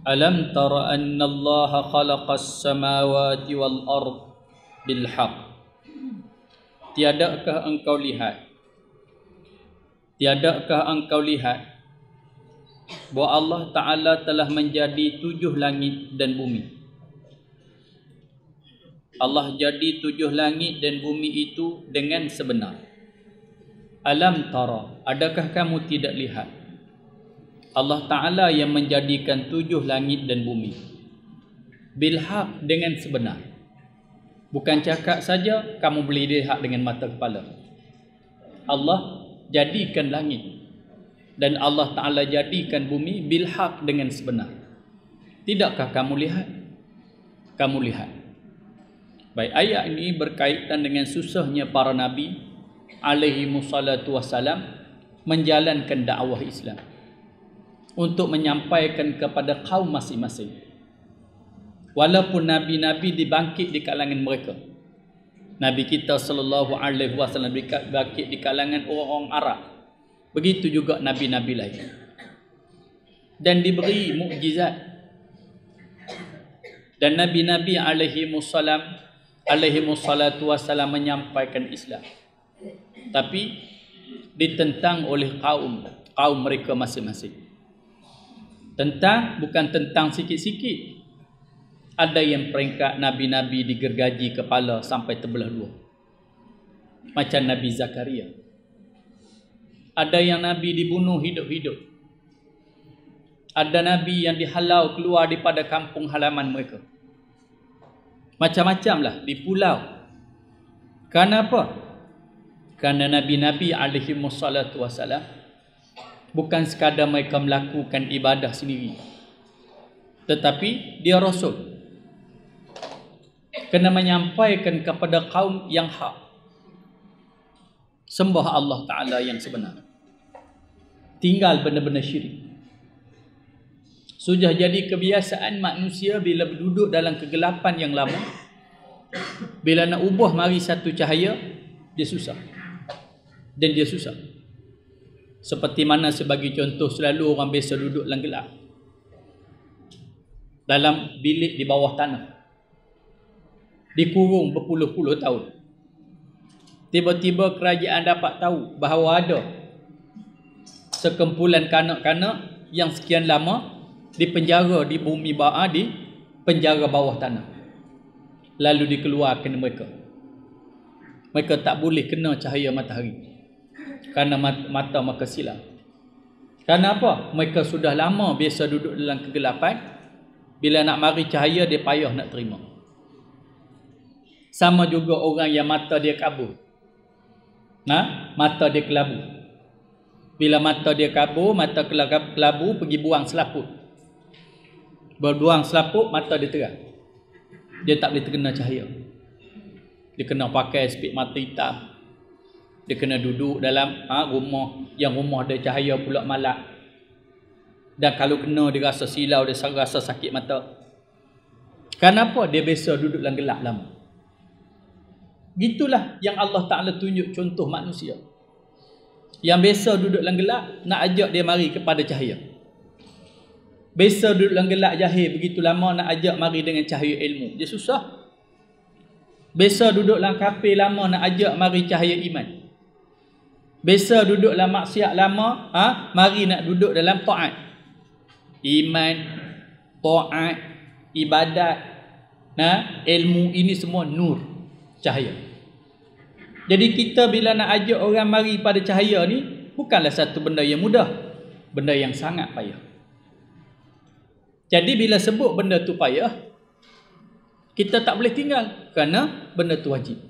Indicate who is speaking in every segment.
Speaker 1: Alam tara anna Allah khalaqas samawati wal ard bil haqq. Tiadakah engkau lihat bahawa Allah Ta'ala telah menjadi 7 langit dan bumi. Allah jadi 7 langit dan bumi itu dengan sebenar. Alam tara, adakah kamu tidak lihat Allah Ta'ala yang menjadikan 7 langit dan bumi bilhaq, dengan sebenar. Bukan cakap saja, kamu boleh lihat dengan mata kepala. Allah jadikan langit dan Allah Ta'ala jadikan bumi bilhaq, dengan sebenar. Tidakkah kamu lihat? Kamu lihat. Baik, ayat ini berkaitan dengan susahnya para Nabi alaihi musallatu wassalam menjalankan dakwah Islam untuk menyampaikan kepada kaum masing-masing. Walaupun Nabi-Nabi dibangkit di kalangan mereka. Nabi kita sallallahu alaihi wasallam dibangkit di kalangan orang-orang Arab. Begitu juga Nabi-Nabi lain. Dan diberi mukjizat. Dan Nabi-Nabi alaihi musallatu wassalam menyampaikan Islam. Tapi ditentang oleh kaum mereka masing-masing. Bukan tentang sikit-sikit. Ada yang peringkat Nabi-Nabi digergaji kepala sampai terbelah dua, macam Nabi Zakaria. Ada yang Nabi dibunuh hidup-hidup. Ada Nabi yang dihalau keluar daripada kampung halaman mereka. Macam-macam lah di pulau. Kenapa? Kerana Nabi-Nabi alaihi wassalatu wassalam bukan sekadar mereka melakukan ibadah sendiri, tetapi dia Rasul. Kena menyampaikan kepada kaum yang hak, sembah Allah Ta'ala yang sebenar, tinggal benda-benda syirik. Sudah jadi kebiasaan manusia bila duduk dalam kegelapan yang lama, bila nak ubah mari satu cahaya, dia susah. Dan dia susah. Seperti mana sebagai contoh, selalu orang biasa duduk dalam gelap, dalam bilik di bawah tanah, dikurung berpuluh-puluh tahun. Tiba-tiba kerajaan dapat tahu bahawa ada sekumpulan kanak-kanak yang sekian lama dipenjara di bumi bawah, di penjara bawah tanah. Lalu dikeluarkan mereka. Mereka tak boleh kena cahaya matahari kerana mata mereka silam. Kerana apa? Mereka sudah lama biasa duduk dalam kegelapan. Bila nak mari cahaya, dia payah nak terima. Sama juga orang yang mata dia kabur. Mata dia kelabu. Bila mata dia kabur, mata kelabu, pergi buang selaput. Berbuang selaput, mata dia terang. Dia tak boleh terkena cahaya. Dia kena pakai spek mata hitam. Dia kena duduk dalam rumah yang rumah ada cahaya pula malap. Dan kalau kena dia rasa silau, dia rasa sakit mata. Kenapa? Dia biasa duduk dalam gelap lama. Gitulah yang Allah Ta'ala tunjuk contoh manusia yang biasa duduk dalam gelap, nak ajak dia mari kepada cahaya. Biasa duduk dalam gelap jahil begitu lama, nak ajak mari dengan cahaya ilmu, dia susah. Biasa duduk dalam kafir lama, nak ajak mari cahaya iman. Biasa duduk dalam maksiat lama, mari nak duduk dalam taat. Iman, taat, ibadat, ilmu, ini semua nur, cahaya. Jadi kita bila nak ajak orang mari pada cahaya ni, bukanlah satu benda yang mudah, benda yang sangat payah. Jadi bila sebut benda tu payah, kita tak boleh tinggal kerana benda tu wajib.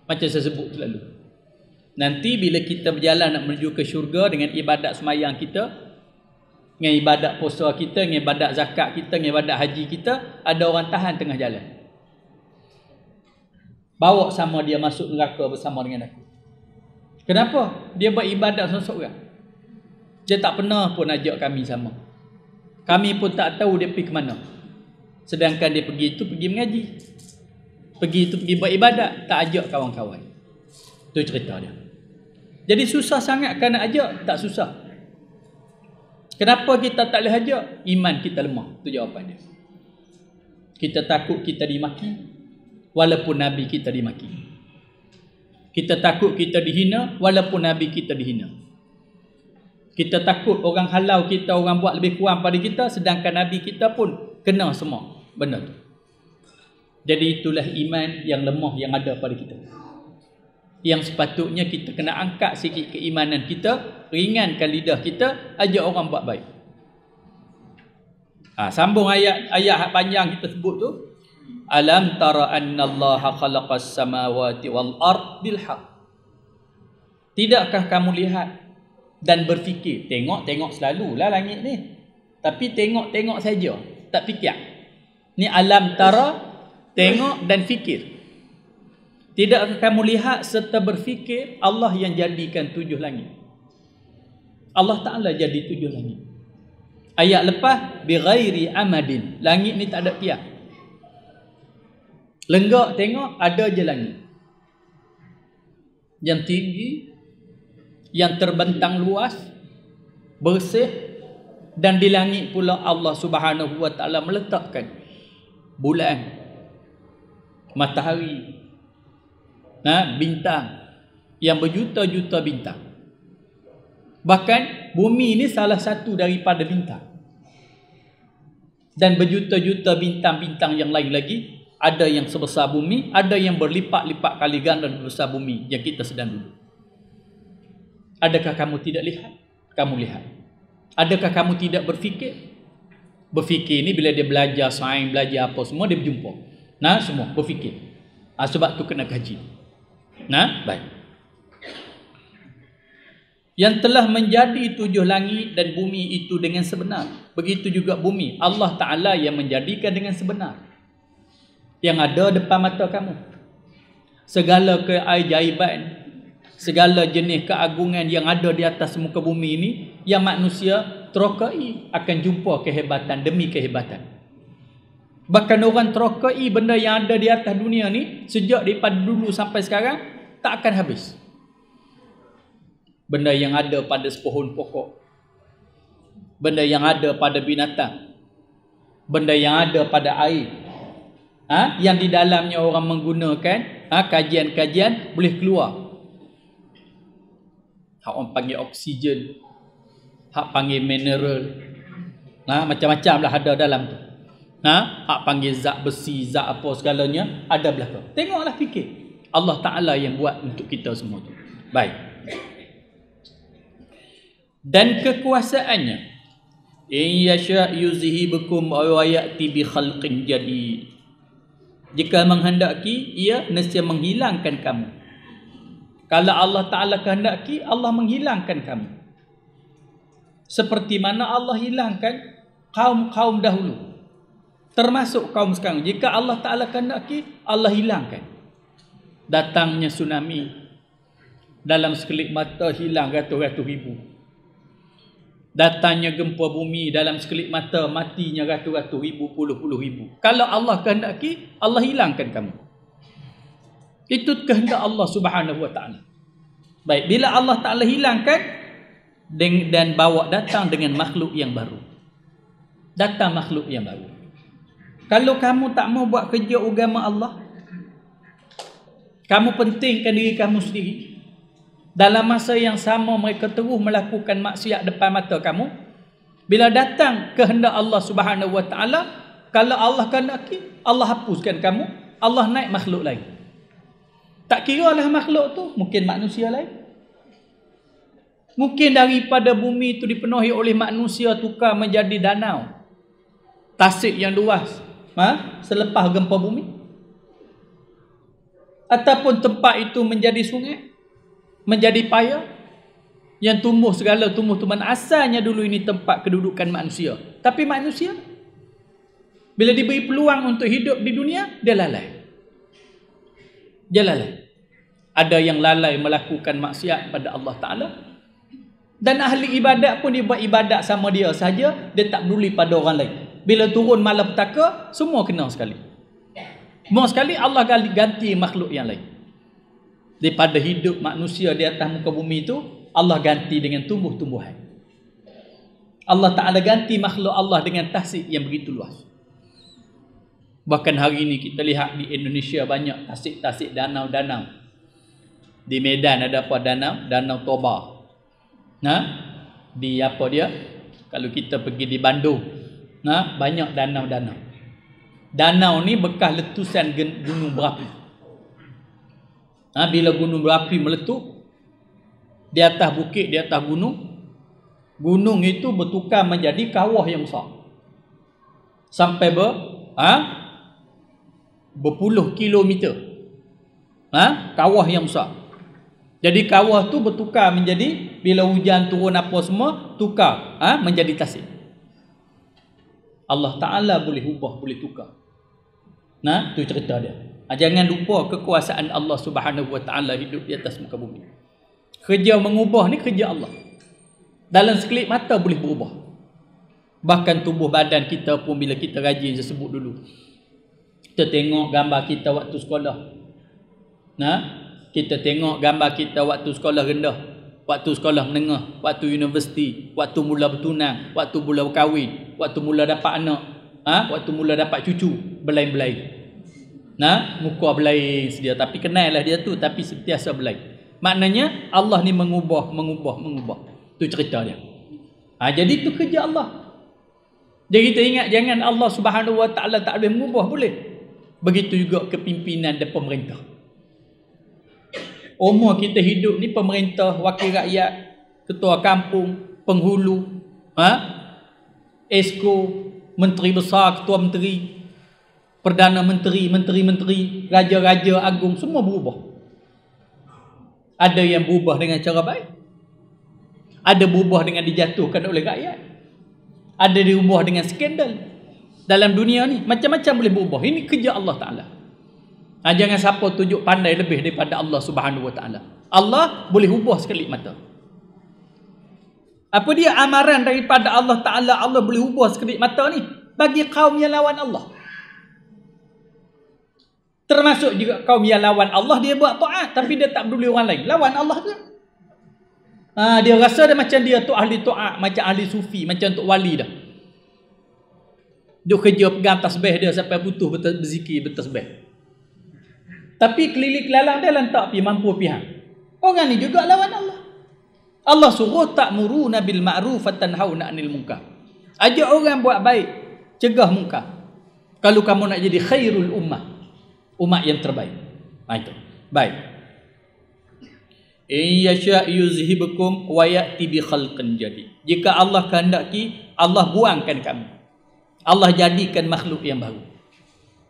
Speaker 1: Macam saya sebut selalu, nanti bila kita berjalan nak menuju ke syurga dengan ibadat semayang kita, dengan ibadat puasa kita, dengan ibadat zakat kita, dengan ibadat haji kita, ada orang tahan tengah jalan. Bawa sama dia masuk neraka bersama dengan aku. Kenapa? Dia beribadat seorang-seorang. Dia tak pernah pun ajak kami sama. Kami pun tak tahu dia pergi ke mana. Sedangkan dia pergi itu pergi mengaji. Pergi itu pergi beribadat, tak ajak kawan-kawan. Itu cerita dia. Jadi susah sangat kan nak ajak? Tak susah. Kenapa kita tak boleh hajar? Iman kita lemah. Itu jawapan dia. Kita takut kita dimaki walaupun Nabi kita dimaki. Kita takut kita dihina walaupun Nabi kita dihina. Kita takut orang halau kita, orang buat lebih kurang pada kita, sedangkan Nabi kita pun kena semua benda tu. Jadi itulah iman yang lemah yang ada pada kita, yang sepatutnya kita kena angkat sikit keimanan kita, ringankan lidah kita, ajak orang buat baik. Sambung ayat panjang kita sebut tu. Alam tara annallaha khalaqas samawati wal ard bil haqq. Tidakkah kamu lihat dan berfikir? Tengok selalulah langit ni, tapi tengok saja, tak fikir. Ni alam tara, tengok dan fikir. Tidakkah kamu lihat serta berfikir Allah yang jadikan 7 langit? Allah Ta'ala jadi 7 langit. Ayat lepas, bighairi amadin. Langit ni tak ada tiang. Lenggak tengok, ada je langit. Yang tinggi, yang terbentang luas, bersih, dan di langit pula Allah Subhanahu Wa Ta'ala meletakkan bulan, matahari, bintang, yang berjuta-juta bintang. Bahkan bumi ini salah satu daripada bintang. Dan berjuta-juta bintang-bintang yang lain lagi. Ada yang sebesar bumi, ada yang berlipat-lipat kali ganda besar bumi yang kita sedang duduk. Adakah kamu tidak lihat? Kamu lihat. Adakah kamu tidak berfikir? Berfikir ni bila dia belajar sains, belajar apa semua, dia berjumpa. Semua berfikir. Sebab tu kena kaji. Baik. Yang telah menjadi 7 langit dan bumi itu dengan sebenar. Begitu juga bumi. Allah Ta'ala yang menjadikan dengan sebenar. Yang ada depan mata kamu. Segala keajaiban, segala jenis keagungan yang ada di atas muka bumi ini, yang manusia terokai akan jumpa kehebatan demi kehebatan. Bahkan orang terokai benda yang ada di atas dunia ni, sejak daripada dulu sampai sekarang, tak akan habis. Benda yang ada pada sepohon pokok, benda yang ada pada binatang, benda yang ada pada air, yang di dalamnya orang menggunakan kajian-kajian boleh keluar. Hak orang panggil oksigen, hak panggil mineral, macam-macam lah ada dalam tu. Hak panggil zat besi, zat apa segalanya ada belakang. Tengoklah, fikir. Allah Ta'ala yang buat untuk kita semua tu. Baik. Dan kekuasaannya, in yasha yuzhibukum wa ya'ti bi khalqin jadid. Jika menghendaki, ia nescaya menghilangkan kamu. Kalau Allah Ta'ala kehendaki, Allah menghilangkan kamu. Seperti mana Allah hilangkan kaum-kaum dahulu, termasuk kaum sekarang. Jika Allah Ta'ala kehendaki, Allah hilangkan. Datangnya tsunami, dalam sekelip mata hilang ratus-ratus ribu. Datangnya gempa bumi, dalam sekelip mata matinya ratus-ratus ribu, puluh-puluh ribu. Kalau Allah kehendaki, Allah hilangkan kamu. Itu kehendak Allah Subhanahu Wa Ta'ala. Baik, bila Allah Ta'ala hilangkan dan bawa datang dengan makhluk yang baru. Datang makhluk yang baru. Kalau kamu tak mau buat kerja agama Allah, kamu pentingkan diri kamu sendiri, dalam masa yang sama mereka terus melakukan maksiat depan mata kamu. Bila datang kehendak Allah Subhanahu Wa Ta'ala, kalau Allah kehendaki, Allah hapuskan kamu, Allah naik makhluk lain. Tak kira lah makhluk tu, mungkin manusia lain. Mungkin daripada bumi itu dipenuhi oleh manusia tukar menjadi danau, tasik yang luas, selepas gempa bumi. Ataupun tempat itu menjadi sungai, menjadi payah, yang tumbuh segala tumbuh-tumbuhan. Asalnya dulu ini tempat kedudukan manusia. Tapi manusia, bila diberi peluang untuk hidup di dunia, dia lalai. Dia lalai. Ada yang lalai melakukan maksiat pada Allah Ta'ala. Dan ahli ibadat pun dia buat ibadat sama dia saja, dia tak peduli pada orang lain. Bila turun malapetaka, semua kena sekali. Semua sekali Allah ganti makhluk yang lain. Daripada hidup manusia di atas muka bumi itu, Allah ganti dengan tumbuh-tumbuhan. Allah Ta'ala ganti makhluk Allah dengan tasik yang begitu luas. Bahkan hari ini kita lihat di Indonesia banyak tasik-tasik, danau-danau. Di Medan ada apa danau? Danau Toba. Di apa dia? Kalau kita pergi di Bandung, banyak danau-danau. Danau ni bekas letusan gunung berapi. Bila gunung berapi meletup di atas bukit, di atas gunung, gunung itu bertukar menjadi kawah yang besar. Sampai berpuluh kilometer. Kawah yang besar. Jadi kawah tu bertukar menjadi, bila hujan turun apa semua, tukar menjadi tasik. Allah Ta'ala boleh ubah, boleh tukar. Tu cerita dia. Jangan lupa kekuasaan Allah Subhanahu Wa Ta'ala hidup di atas muka bumi. Kerja mengubah ni kerja Allah. Dalam sekelip mata boleh berubah. Bahkan tubuh badan kita pun bila kita rajin, saya sebut dulu, kita tengok gambar kita waktu sekolah. Kita tengok gambar kita waktu sekolah rendah, waktu sekolah menengah, waktu universiti, waktu mula bertunang, waktu mula berkahwin, waktu mula dapat anak, waktu mula dapat cucu, berlain-berlain. Muka berlain sedia, tapi kenallah dia tu, tapi sentiasa berlain. Maknanya Allah ni mengubah. Tu cerita dia. Jadi tu kerja Allah. Jadi kita ingat, jangan Allah Subhanahu Wa Ta'ala tak boleh mengubah, boleh. Begitu juga kepimpinan dan pemerintah. Umur kita hidup ni, pemerintah, wakil rakyat, ketua kampung, penghulu, esko, menteri besar, ketua menteri, perdana menteri, menteri-menteri, raja-raja agung, semua berubah. Ada yang berubah dengan cara baik, ada berubah dengan dijatuhkan oleh rakyat, ada diubah dengan skandal. Dalam dunia ni macam-macam boleh berubah. Ini kerja Allah Ta'ala. Jangan siapa tunjuk pandai lebih daripada Allah Subhanahu Wa Ta'ala. Allah boleh ubah sekelip mata. Apa dia amaran daripada Allah Ta'ala? Allah boleh ubah sekelip mata ni bagi kaum yang lawan Allah. Termasuk juga kaum yang lawan Allah, dia buat taat tapi dia tak peduli orang lain. Lawan Allah tu. Dia rasa dia macam dia tu ahli taat, macam ahli sufi, macam tok wali dah. Dia kerja pegang tasbih dia sampai butuh berzikir bertasbih. Tapi keliling kelalang dia lantak pi mampu pihak. Orang ni juga lawan Allah. Allah suruh ta'muruna bil ma'ruf wa tanhauna 'anil munkar. Ajak orang buat baik, cegah munkar. Kalau kamu nak jadi khairul ummah, umat yang terbaik. Itu. Baik. In yasha yuzhibukum wa ya'ti bi khalqin jadid. Jika Allah kehendaki, Allah buangkan kamu. Allah jadikan makhluk yang baru.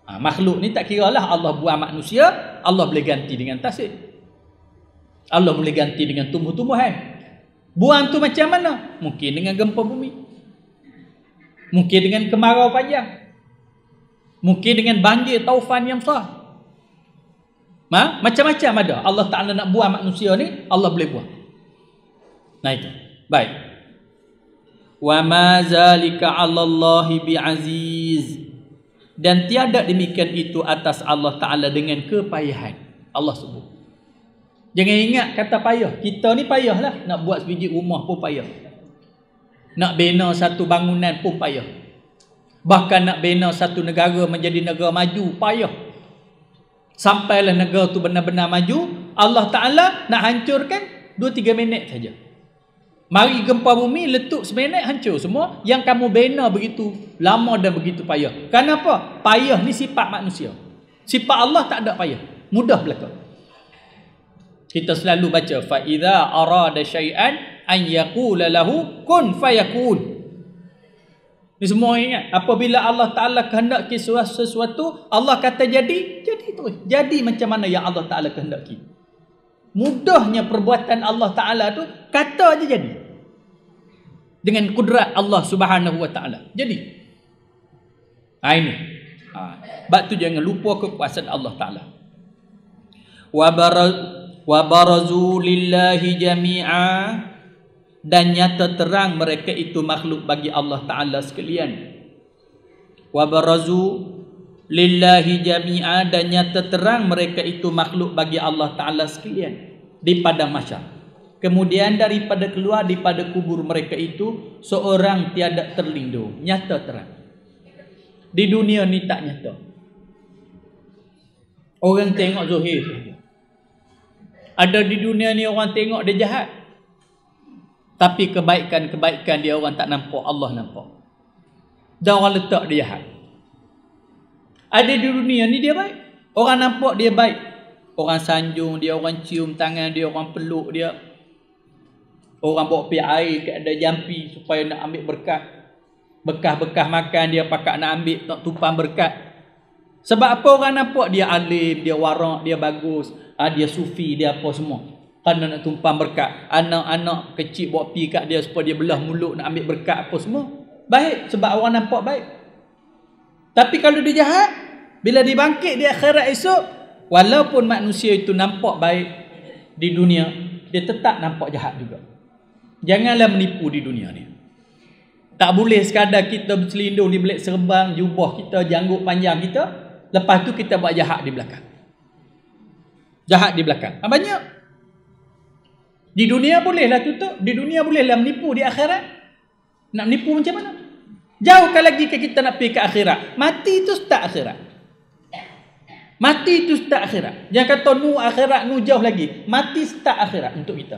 Speaker 1: Makhluk ni tak kira lah Allah buang manusia, Allah boleh ganti dengan tasik. Allah boleh ganti dengan tumbuh-tumbuhan. Buang tu macam mana? Mungkin dengan gempa bumi, mungkin dengan kemarau panjang, mungkin dengan banjir taufan yang besar. Macam-macam ada. Allah Ta'ala nak buang manusia ni, Allah boleh buang. Itu. Baik. Wa ma zalika 'ala Allahi bi'aziz. Dan tiada demikian itu atas Allah Ta'ala dengan kepayahan. Allah sebut. Jangan ingat kata payah. Kita ni payah lah. Nak buat sebiji rumah pun payah. Nak bina satu bangunan pun payah. Bahkan nak bina satu negara menjadi negara maju, payah. Sampailah negara tu benar-benar maju, Allah Ta'ala nak hancurkan 2-3 minit saja. Mari gempa bumi, letup seminit, hancur semua. Yang kamu bina begitu lama dan begitu payah. Kenapa? Payah ni sifat manusia. Sifat Allah tak ada payah, mudah belaka. Kita selalu baca fa idza arada syai'an an yaqula lahu kun fayakun. Ni semua ingat, apabila Allah Ta'ala kehendaki sesuatu, Allah kata jadi terus. Jadi macam mana yang Allah Ta'ala kehendaki. Mudahnya perbuatan Allah Ta'ala tu, kata aja jadi. Dengan kudrat Allah Subhanahu Wa Ta'ala. Jadi. Ini. Sebab tu jangan lupa kekuasaan Allah Ta'ala. Wa barazu lillahi jami'a. Dan nyata terang mereka itu makhluk bagi Allah Ta'ala sekalian. Wa barazu lillahi jami'a. Dan nyata terang mereka itu makhluk bagi Allah Ta'ala sekalian di padang mahsyar. Kemudian daripada keluar daripada kubur mereka itu, seorang tiada terlindung. Nyata terang. Di dunia ni tak nyata. Orang tengok zahir. Ada di dunia ni orang tengok dia jahat. Tapi kebaikan-kebaikan dia orang tak nampak, Allah nampak. Dan orang letak dia jahat. Ada di dunia ni dia baik. Orang nampak dia baik. Orang sanjung dia, orang cium tangan dia, orang peluk dia. Orang bawa pergi air ke ada jampi supaya nak ambil berkat. Bekas-bekas makan dia pakak nak ambil, tak tumpang berkat. Sebab apa orang nampak dia alim, dia warak, dia bagus, dia sufi, dia apa semua. Kerana nak tumpang berkat. Anak-anak kecil bawa pergi kat dia supaya dia belah mulut nak ambil berkat apa semua. Baik, sebab orang nampak baik. Tapi kalau dia jahat, bila dibangkit di akhirat esok, walaupun manusia itu nampak baik di dunia, dia tetap nampak jahat juga. Janganlah menipu di dunia ni. Tak boleh sekadar kita berselindung di belik serban, jubah kita, janggut panjang kita, lepas tu kita buat jahat di belakang. Jahat di belakang. Banyak. Di dunia bolehlah tutup, di dunia bolehlah menipu, di akhirat nak menipu macam mana? Jauhkan lagi ke kita nak pergi ke akhirat. Mati itu start akhirat. Mati itu start akhirat. Jangan kata akhirat jauh lagi. Mati start akhirat untuk kita.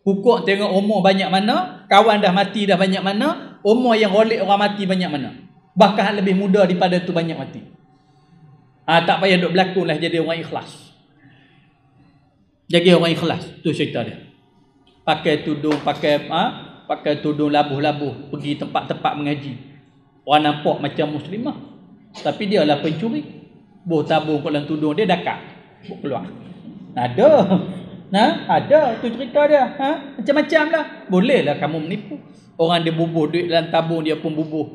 Speaker 1: Pukuk tengok umur banyak mana, kawan dah mati dah banyak mana, umur yang rolik orang mati banyak mana. Bahkan lebih muda daripada tu banyak mati. Tak payah duk berlakon lah jadi orang ikhlas. Jadi orang ikhlas, tu cerita dia. Pakai tudung, pakai tudung labuh-labuh, pergi tempat-tempat mengaji. Orang nampak macam muslimah, tapi dia lah pencuri. Boh tabung dalam tudung dia dakak, keluar. Ada tu cerita dia. Macam-macam lah. Bolehlah kamu menipu. Orang dia bubuh duit dalam tabung, dia pun bubuh.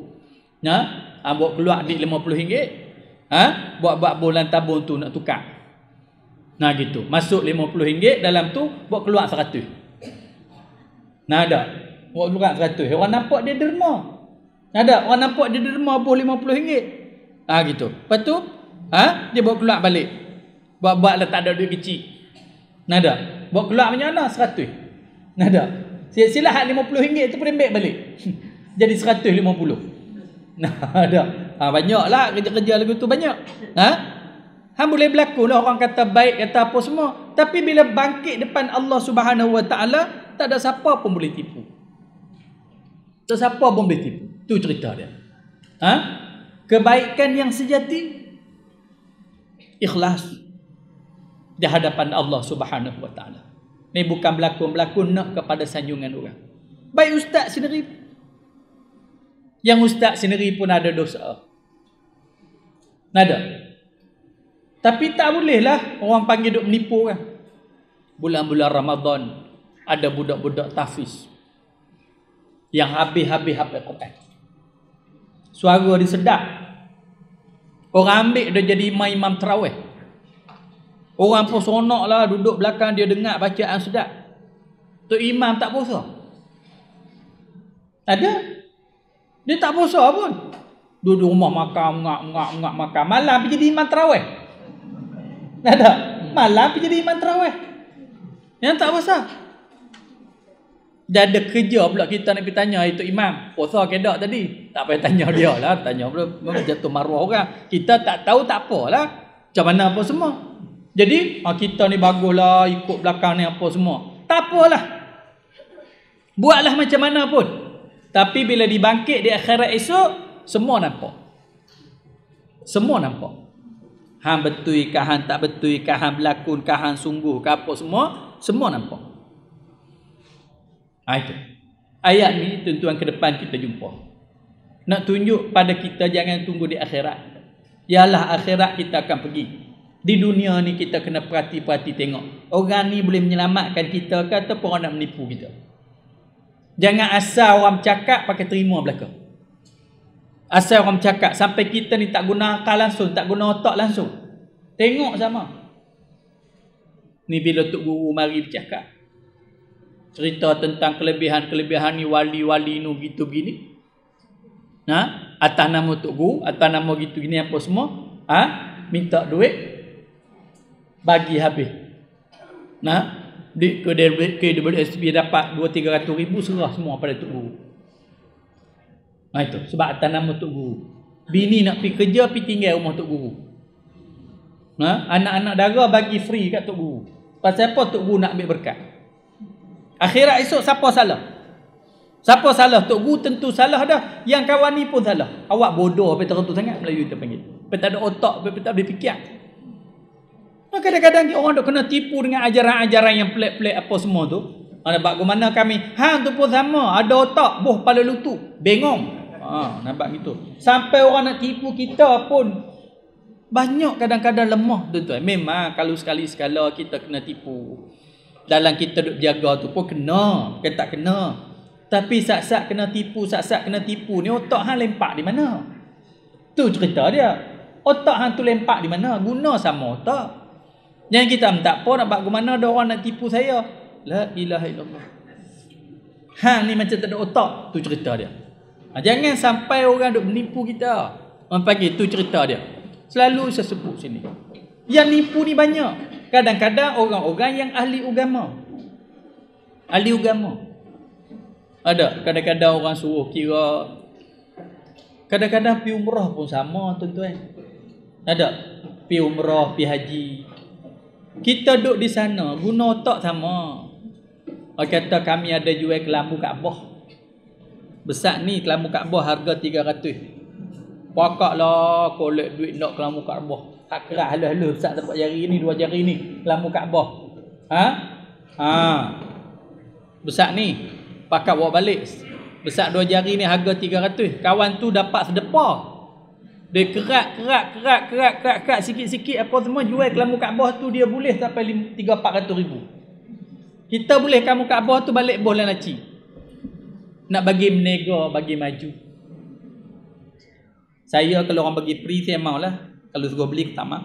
Speaker 1: Buat keluar duit RM50. Buat bol dalam tabung tu nak tukar. Gitu. Masuk RM50 dalam tu, buat keluar 100. Ada. Buat keluar 100. Orang nampak dia derma. Ada. Orang nampak dia derma buh RM50. Gitu. Lepas tu, dia buat keluar balik. Buat lah tak ada duit kecil. Nada. Buat keluar macam mana? 100. Nada. Silahat RM50 tu pun ambil balik. Jadi 150. Nada. Banyaklah kerja-kerja lagu tu banyak. Boleh berlaku lah orang kata baik, kata apa semua. Tapi bila bangkit depan Allah Subhanahu Wa Taala, tak ada siapa pun boleh tipu. Tak siapa pun boleh tipu. Tu cerita dia. Kebaikan yang sejati, ikhlas di hadapan Allah Subhanahu Wa Taala. Ni bukan berlakon-berlakon nak kepada sanjungan orang. Baik ustaz sendiri. Yang ustaz sendiri pun ada dosa. Nada. Tapi tak bolehlah orang panggil duk menipu kan. Bulan-bulan Ramadan ada budak-budak tahfiz yang habis-habis hafal Quran. Suara dia sedap. Orang ambil dia jadi imam tarawih. Orang pun seronok lah duduk belakang dia dengar bacaan sedap. Tu imam tak puasa. Ada. Dia tak puasa pun. Duduk rumah makan, ngak makan. Malam pergi jadi imam tarawih. Ada. Malam pergi jadi imam tarawih. Yang tak puasa. Dia ada kerja pula kita nak pergi tanya itu imam. Puasa ke tak tadi? Tak payah tanya dia lah. Tanya pula jatuh maruah orang. Kita tak tahu tak apalah. Macam mana apa semua. Jadi kita ni baguslah ikut belakang ni apa semua. Tak apalah. Buatlah macam mana pun. Tapi bila dibangkit di akhirat esok, semua nampak. Semua nampak. Hang betul ke hang tak betul ke hang berlakon ke hang sungguh ke apa semua nampak. Itu. Ayat ni tuan-tuan ke depan kita jumpa. Nak tunjuk pada kita jangan tunggu di akhirat. Yalah akhirat kita akan pergi. Di dunia ni kita kena perhati-perhati tengok. Orang ni boleh menyelamatkan kita ke ataupun orang nak menipu kita. Jangan asal orang bercakap pakai terima belaka. Asal orang bercakap sampai kita ni tak guna akal langsung, tak guna otak langsung. Tengok sama. Ni bila Tok Guru mari bercakap. Cerita tentang kelebihan-kelebihan ni wali-wali ni gitu begini. Atas nama Tok Guru, atas nama gitu gini apa semua. Minta duit bagi habis. Duit KWSP dapat 2-300 ribu serah semua pada Tok Guru. Itu sebab atas nama Tok Guru. Bini nak pergi kerja, pergi tinggal rumah Tok Guru. Anak-anak dara bagi free kat Tok Guru. Pasal apa Tok Guru nak ambil berkat? Akhirat esok siapa salah? Siapa salah? Tok Guru tentu salah dah. Yang kawan ni pun salah. Awak bodoh apa tertentu sangat Melayu kita panggil. Apa tak ada otak, apa tak boleh fikir. Kadang-kadang orang dok kena tipu dengan ajaran-ajaran yang pelik-pelik apa semua tu. Bagaimana kami, hang tu pun sama, ada otak, boh kepala lutut, bengong. Nampak gitu. Sampai orang nak tipu kita pun banyak kadang-kadang lemah tuan-tuan. Memang kalau sekali-sekala kita kena tipu. Dalam kita duk jaga tu pun kena, bukan tak kena. Tapi sat-sat kena tipu, sat-sat kena tipu ni otak hang lempak di mana? Tu cerita dia. Otak hang tu lempak di mana? Guna sama otak. Yang kita tak apa nak bagaimana ada orang nak tipu saya. La ilaha illallah. Hang ni macam tak ada otak. Tu cerita dia. Jangan sampai orang duk menipu kita. Orang panggil tu cerita dia. Selalu saya sebut sini. Yang nipu ni banyak. Kadang-kadang orang-orang yang ahli agama. Ahli agama. Ada. Kadang-kadang orang suruh kira. Kadang-kadang pergi umrah pun sama tuan-tuan. Ada. Pergi umrah, pergi haji. Kita duduk di sana, guna otak sama. Orang kata kami ada jual kelambu Kaabah. Besar ni kelambu Kaabah harga 300. Pakaklah kolek duit nak kelambu Kaabah. Tak keras halah-halah besar dapat jari ni, 2 jari ni kelambu Kaabah. Besar ni pakak bawa balik. Besar 2 jari ni harga 300. Kawan tu dapat sedepah. Dia kerak sikit-sikit apa semua jual kelambu Kaabah tu dia boleh sampai 300-400 ribu. Kita boleh kelambu Kaabah tu balik boh laci. Nak bagi menega, bagi maju. Saya kalau orang bagi free saya maulah. Kalau suruh beli tak mau.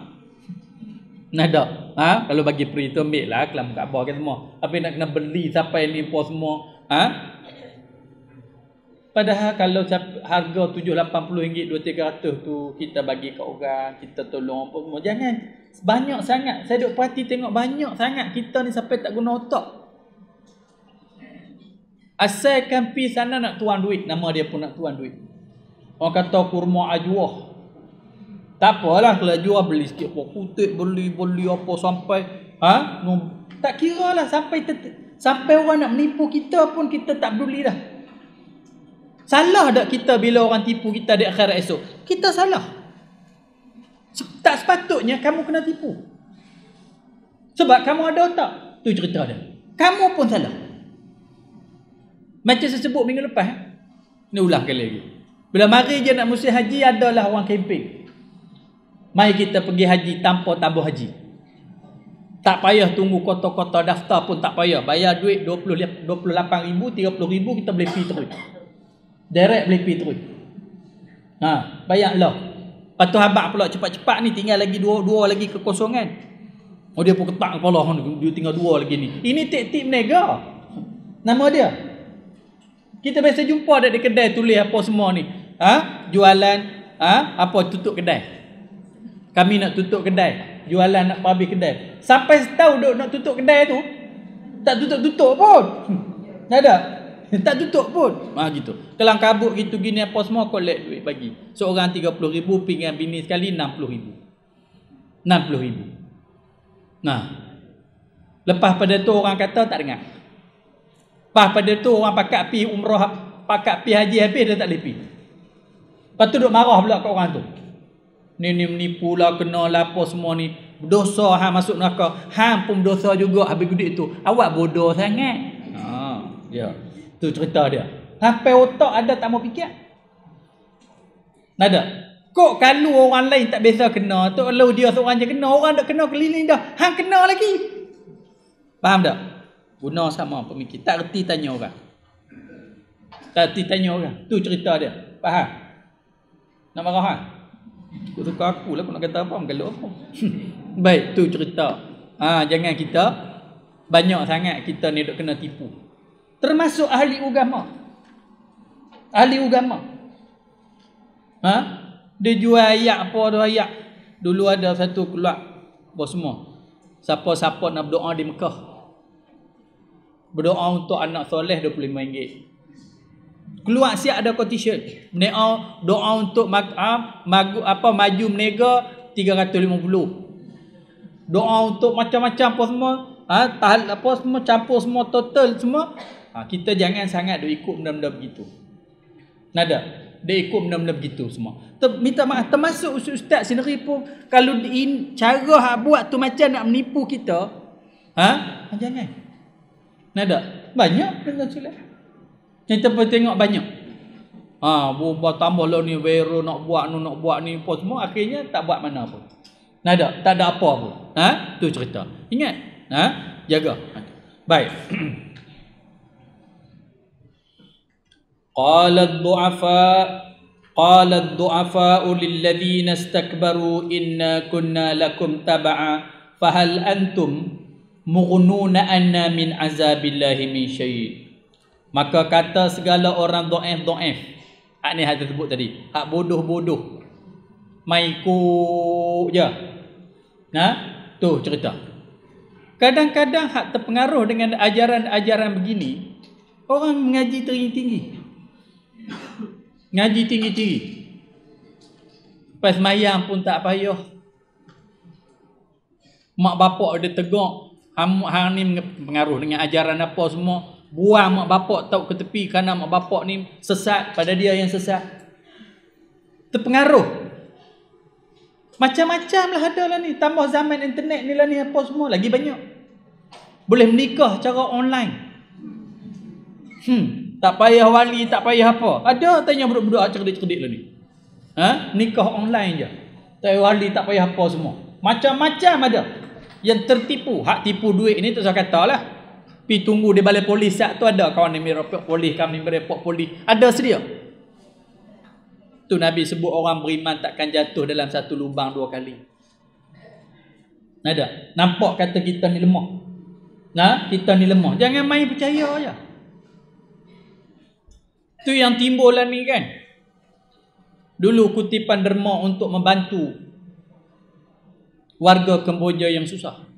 Speaker 1: Nada. Kalau bagi free tu ambil lah kelambu Kaabah kan semua. Tapi nak kena beli sampai ni apa semua. Padahal kalau harga RM780, RM200 tu kita bagi kat orang, kita tolong apa semua. Jangan banyak sangat. Saya duk perhati tengok banyak sangat kita ni sampai tak guna otak. Asalkan pergi sana nak tuan duit, nama dia pun nak tuan duit. Orang kata kurma ajwah. Tak apalah kalau ajwah beli sikit putih, beli apa sampai tak kira lah sampai orang nak menipu kita pun kita tak peduli dah. Salah tak kita bila orang tipu kita di akhirat esok? Kita salah. Tak sepatutnya kamu kena tipu. Sebab kamu ada otak. Tu cerita dia. Kamu pun salah. Macam saya sebut minggu lepas. Ni ulang kali lagi. Bila mari je nak musim haji, adalah orang kempen. Mari kita pergi haji tanpa tabung haji. Tak payah tunggu kota-kota daftar pun tak payah. Bayar duit 28,000, 30,000 kita boleh pergi terus. Direct boleh pergi terus. Bayarlah. Lepas tu habak pula cepat-cepat ni tinggal lagi dua lagi kekosongan. Dia pun ketak kepala dia tinggal 2 lagi ni. Ini tip-tip nega. Nama dia. Kita biasa jumpa ada di kedai tulis apa semua ni. Jualan apa tutup kedai. Kami nak tutup kedai. Jualan nak habis kedai. Sampai tahu duk nak tutup kedai tu tak tutup-tutup pun. Tak ada. Tak tutup pun. Gitu. Kelang kabut gitu gini apa semua collect duit bagi. Seorang 30,000 pergi dengan bini sekali 60,000. 60,000. Lepas pada tu orang kata tak dengar. Lepas pada tu orang pakak pi umrah, pakak pi haji habis dia tak boleh pi. Lepas tu duk marah pula kat orang tu. Ni menipu lah, kena lah apa semua ni. Dosa hang masuk neraka. Hang pun dosa juga habis duit tu. Awak bodoh sangat. Ya. Tu cerita dia. Sampai otak ada tak mau fikir. Nada. Kok kalau orang lain tak biasa kena, tu kalau dia seorang je kena, orang dah kena keliling dah. Hang kena lagi. Faham tak? Guna sama pemikir. Tak reti tanya orang. Tak reti tanya orang. Tu cerita dia. Faham? Nak marah hang? Kau suka aku lah, aku nak kata apa, kalau apa. Baik, tu cerita. Jangan kita banyak sangat kita ni duk kena tipu. Termasuk ahli agama. Ahli agama. Dia jual ayat apa tu ayat. Dulu ada satu keluar apa semua. Siapa-siapa nak berdoa di Mekah. Berdoa untuk anak soleh RM25. Keluar siap ada quotation. Doa untuk maju menega 350. Doa untuk macam-macam apa semua, tahal apa semua, campur semua, total semua. Kita jangan sangat duk ikut benda-benda begitu. Nada, dia ikut benda-benda begitu semua. Minta maaf, termasuk ustaz sendiri pun kalau cara hak buat tu macam nak menipu kita, jangan. Nada, banyak benda silap. Kita pun tengok banyak. Buat tambah lah ni Vero nak buat ni apa semua, akhirnya tak buat mana pun. Nada, tak ada apa pun. Tu cerita. Ingat. Jaga. Baik. Qala ad-du'afa lilladhina istakbaru inna kunna lakum tab'a fahal antum mughnuna anna min azabillahi min syai'. Maka kata segala orang dhaif. Hak ni hak tersebut tadi. Hak bodoh-bodoh. Mai ikut je. Tu cerita. Kadang-kadang hak terpengaruh dengan ajaran-ajaran begini, orang mengaji tinggi-tinggi. Ngaji tinggi-tinggi. Pas mayang pun tak payah. Mak bapak dia tegak. Hang ni pengaruh dengan ajaran apa semua. Buang mak bapak tahu ke tepi kerana mak bapak ni sesat, pada dia yang sesat. Terpengaruh. Macam-macam lah ada lah ni. Tambah zaman internet ni lah ni apa semua. Lagi banyak. Boleh menikah cara online. Tak payah wali, tak payah apa. Ada tanya budak-budak cerdik-cerdik lah ni. Nikah online je. Tak payah wali, tak payah apa semua. Macam-macam ada. Yang tertipu. Hak tipu duit ni tak usah kata lah. Pi tunggu di balai polis sat tu ada kawan ni report polis, kami report polis. Ada sedia. Tu Nabi sebut orang beriman takkan jatuh dalam satu lubang 2 kali. Ada. Nampak kata kita ni lemah. Kita ni lemah. Jangan main percaya aja. Tu yang timbul lah ni kan. Dulu kutipan derma untuk membantu warga Kemboja yang susah.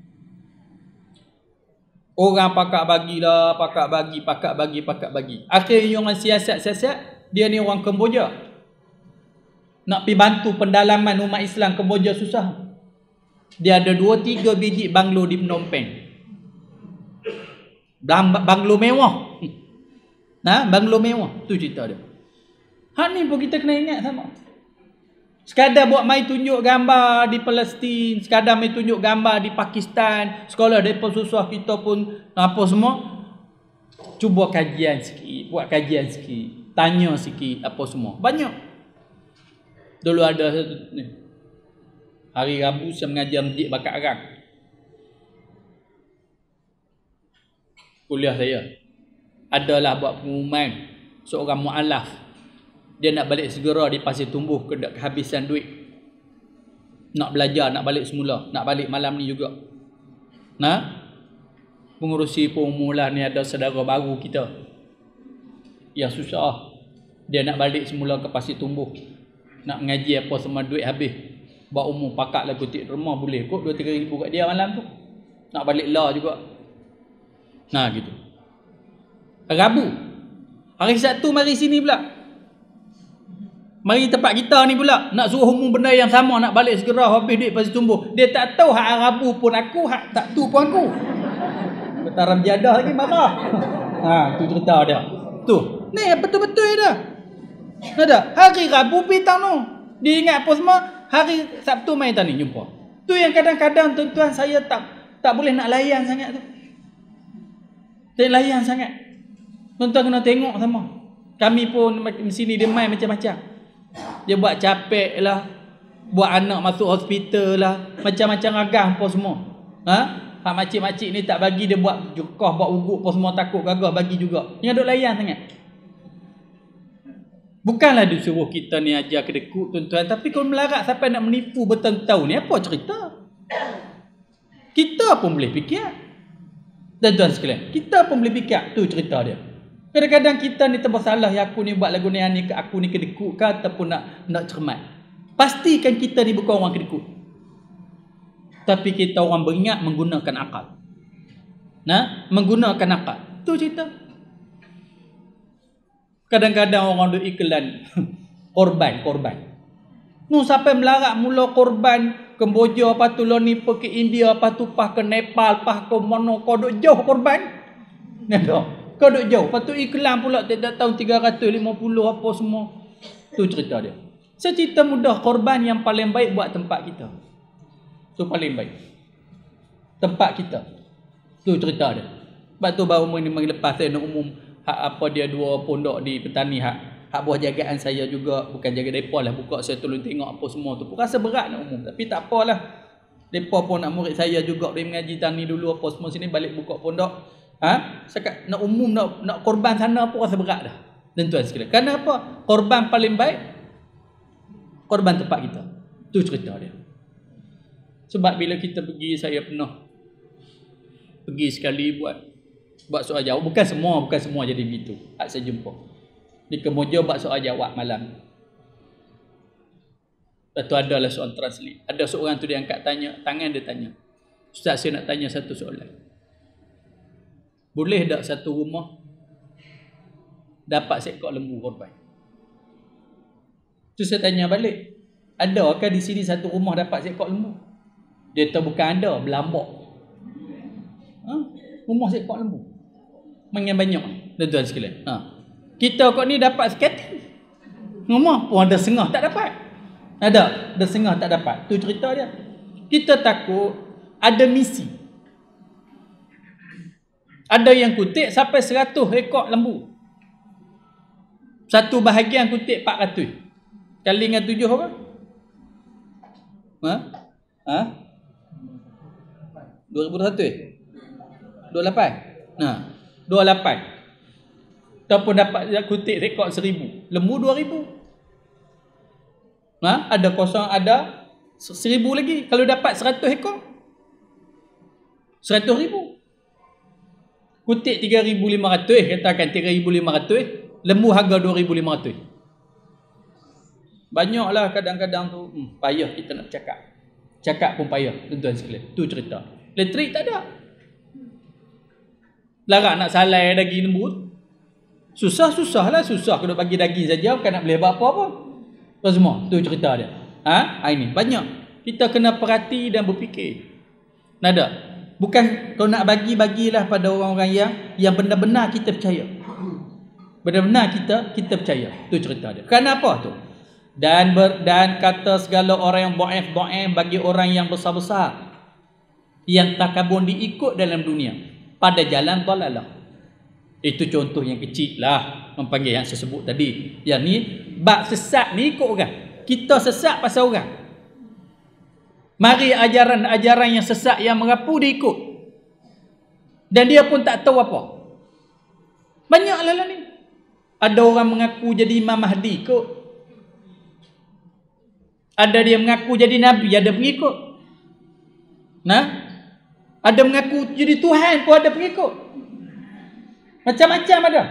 Speaker 1: Orang pakak bagi. Akhirnya orang siasat, dia ni orang Kemboja. Nak pergi bantu pendalaman umat Islam Kemboja susah. Dia ada 2-3 biji banglo di Phnom Penh. Banglo mewah. Banglo mewah. Tu cerita dia. Hak ni pun kita kena ingat sama. Sekadar buat mai tunjuk gambar di Palestin, sekadar mai tunjuk gambar di Pakistan, sekolah depa susah kita pun apa semua. Cuba kajian sikit, buat kajian sikit, tanya sikit apa semua. Banyak. Dulu ada ni. Hari Rabu saya mengajar masjid Bakat Arang. Kuliah saya. Adalah buat pengumuman seorang mualaf. Dia nak balik segera di Pasir Tumbuh, kehabisan duit. Nak belajar, nak balik semula. Nak balik malam ni juga. Pengurusi pengumuman ni ada saudara baru kita. Yang susah. Dia nak balik semula ke Pasir Tumbuh. Nak mengaji apa semua, duit habis. Buat umur pakak lah kutik rumah boleh kot 2-3 ribu kat dia malam tu. Nak balik lah juga. Gitu. Rabu. Hari Sabtu mari sini pula. Mari tempat kita ni pula. Nak suruh umum benda yang sama. Nak balik segera habis duit Pasir Tumbuh. Dia tak tahu hak Rabu pun aku, hak Sabtu pun aku. Betaram jadah lagi marah. Tu cerita dia. Tu. Ni betul-betul dah. Ada. Hari Rabu pitang tu. Dia ingat apa semua. Hari Sabtu mai tani jumpa. Tu yang kadang-kadang tuan-tuan saya tak boleh nak layan sangat tu. Tak layan sangat. Tuan-tuan kena tengok sama. Kami pun di sini dia main macam-macam. Dia buat capek lah, buat anak masuk hospital lah, macam-macam ragam apa semua. Hak makcik-makcik ni tak bagi, dia buat jukah, buat ugut apa semua, takut gagah bagi juga. Yang duk layan sangat. Bukanlah disuruh kita ni ajar kedekut tuan-tuan, tapi kalau melarat sampai nak menipu bertahun-tahun ni, apa cerita? Kita pun boleh fikir. Tuan-tuan sekalian, kita pun boleh fikir. Tu cerita dia. Kadang-kadang kita ni tersalah, ya aku ni buat lagu ni ke aku ni kedekut ke ataupun nak cermat. Pastikan kita ni bukan orang kedekut. Tapi kita orang beringat menggunakan akal. Menggunakan akal. Tu cerita. Kadang-kadang orang duk iklan korban. Nu sampai melarat mula korban Kemboja, lepas tu lo ni pergi India, lepas tu pah ke Nepal, pah ke mana, kau duk jauh korban. Nampak? Kau duk jauh. Lepas tu iklan pula tiap tahun 350 apa semua. Tu cerita dia. Secerita mudah, korban yang paling baik buat tempat kita. Tu paling baik. Tempat kita. Tu cerita dia. Sebab tu baru minggu lepas saya nak umum hak apa dia 2 pondok di Petani hak buah jagaan saya juga, bukan jaga depa lah, buka saya tolong tengok apa semua tu. Pun rasa berat nak umum, tapi tak apalah. Depa pun nak murid saya juga dia mengaji tani dulu apa semua, sini balik buka pondok. Sekat nak umum nak korban sana pun rasa berat dah. Dan tuan sekalian, kenapa? Korban paling baik korban tempat kita. Tu cerita dia. Sebab bila kita pergi, saya pernah pergi sekali buat soal jawab. Bukan semua jadi begitu. Hak saya jumpa di Kemboja buat soal jawab malam. Lepas tu adalah soal translate. Ada seorang tu dia angkat tangan dia tanya, Ustaz, saya nak tanya satu soalan. Boleh tak satu rumah dapat seekor lembu korban? Tu saya tanya balik, adakah di sini satu rumah dapat seekor lembu? Dia tahu bukan ada, berlambak. Rumah seekor lembu. Main banyak. Dan tuan sekalian. Kita kok ni dapat sekating. Rumah pun ada setengah tak dapat. Ada setengah tak dapat. Tu cerita dia. Kita takut ada misi. Ada yang kutip sampai 100 ekor lembu. Satu bahagian kutip 400. Kali dengan 7 apa? 2,100? 28? 28. Ataupun dapat kutip rekod 1,000. Lembu 2,000. Ada kosong, ada 1,000 lagi. Kalau dapat 100 ekor, 100,000. Kutip 3,500, katakan 3,500. Lembu harga 2,500. Banyaklah kadang-kadang tu. Payah kita nak cakap. Cakap pun payah, tuan-tuan sekalian. Tu cerita. Elektrik tak ada. Larat nak salai daging lembu. Susah kena bagi daging saja, bukan nak boleh buat apa-apa. Tu semua, tu cerita dia. Ini banyak. Kita kena perhati dan berfikir. Nada. Bukan kau nak bagilah pada orang-orang yang benar-benar kita percaya. Benar-benar kita percaya. Tu cerita dia. Kenapa tu? Dan kata segala orang yang dhaif bagi orang yang besar-besar yang takabur diikut dalam dunia pada jalan dalalah. Itu contoh yang kecil lah, mempanggil yang saya sebut tadi. Yang ni bab sesat ni ikut orang. Kita sesat pasal orang. Mari ajaran-ajaran yang sesat yang merapu dia ikut. Dan dia pun tak tahu apa. Banyaklah lah ni. Ada orang mengaku jadi Imam Mahdi ikut. Ada dia mengaku jadi Nabi, ada pengikut. Ada mengaku jadi Tuhan pun ada pengikut. Macam-macam ada.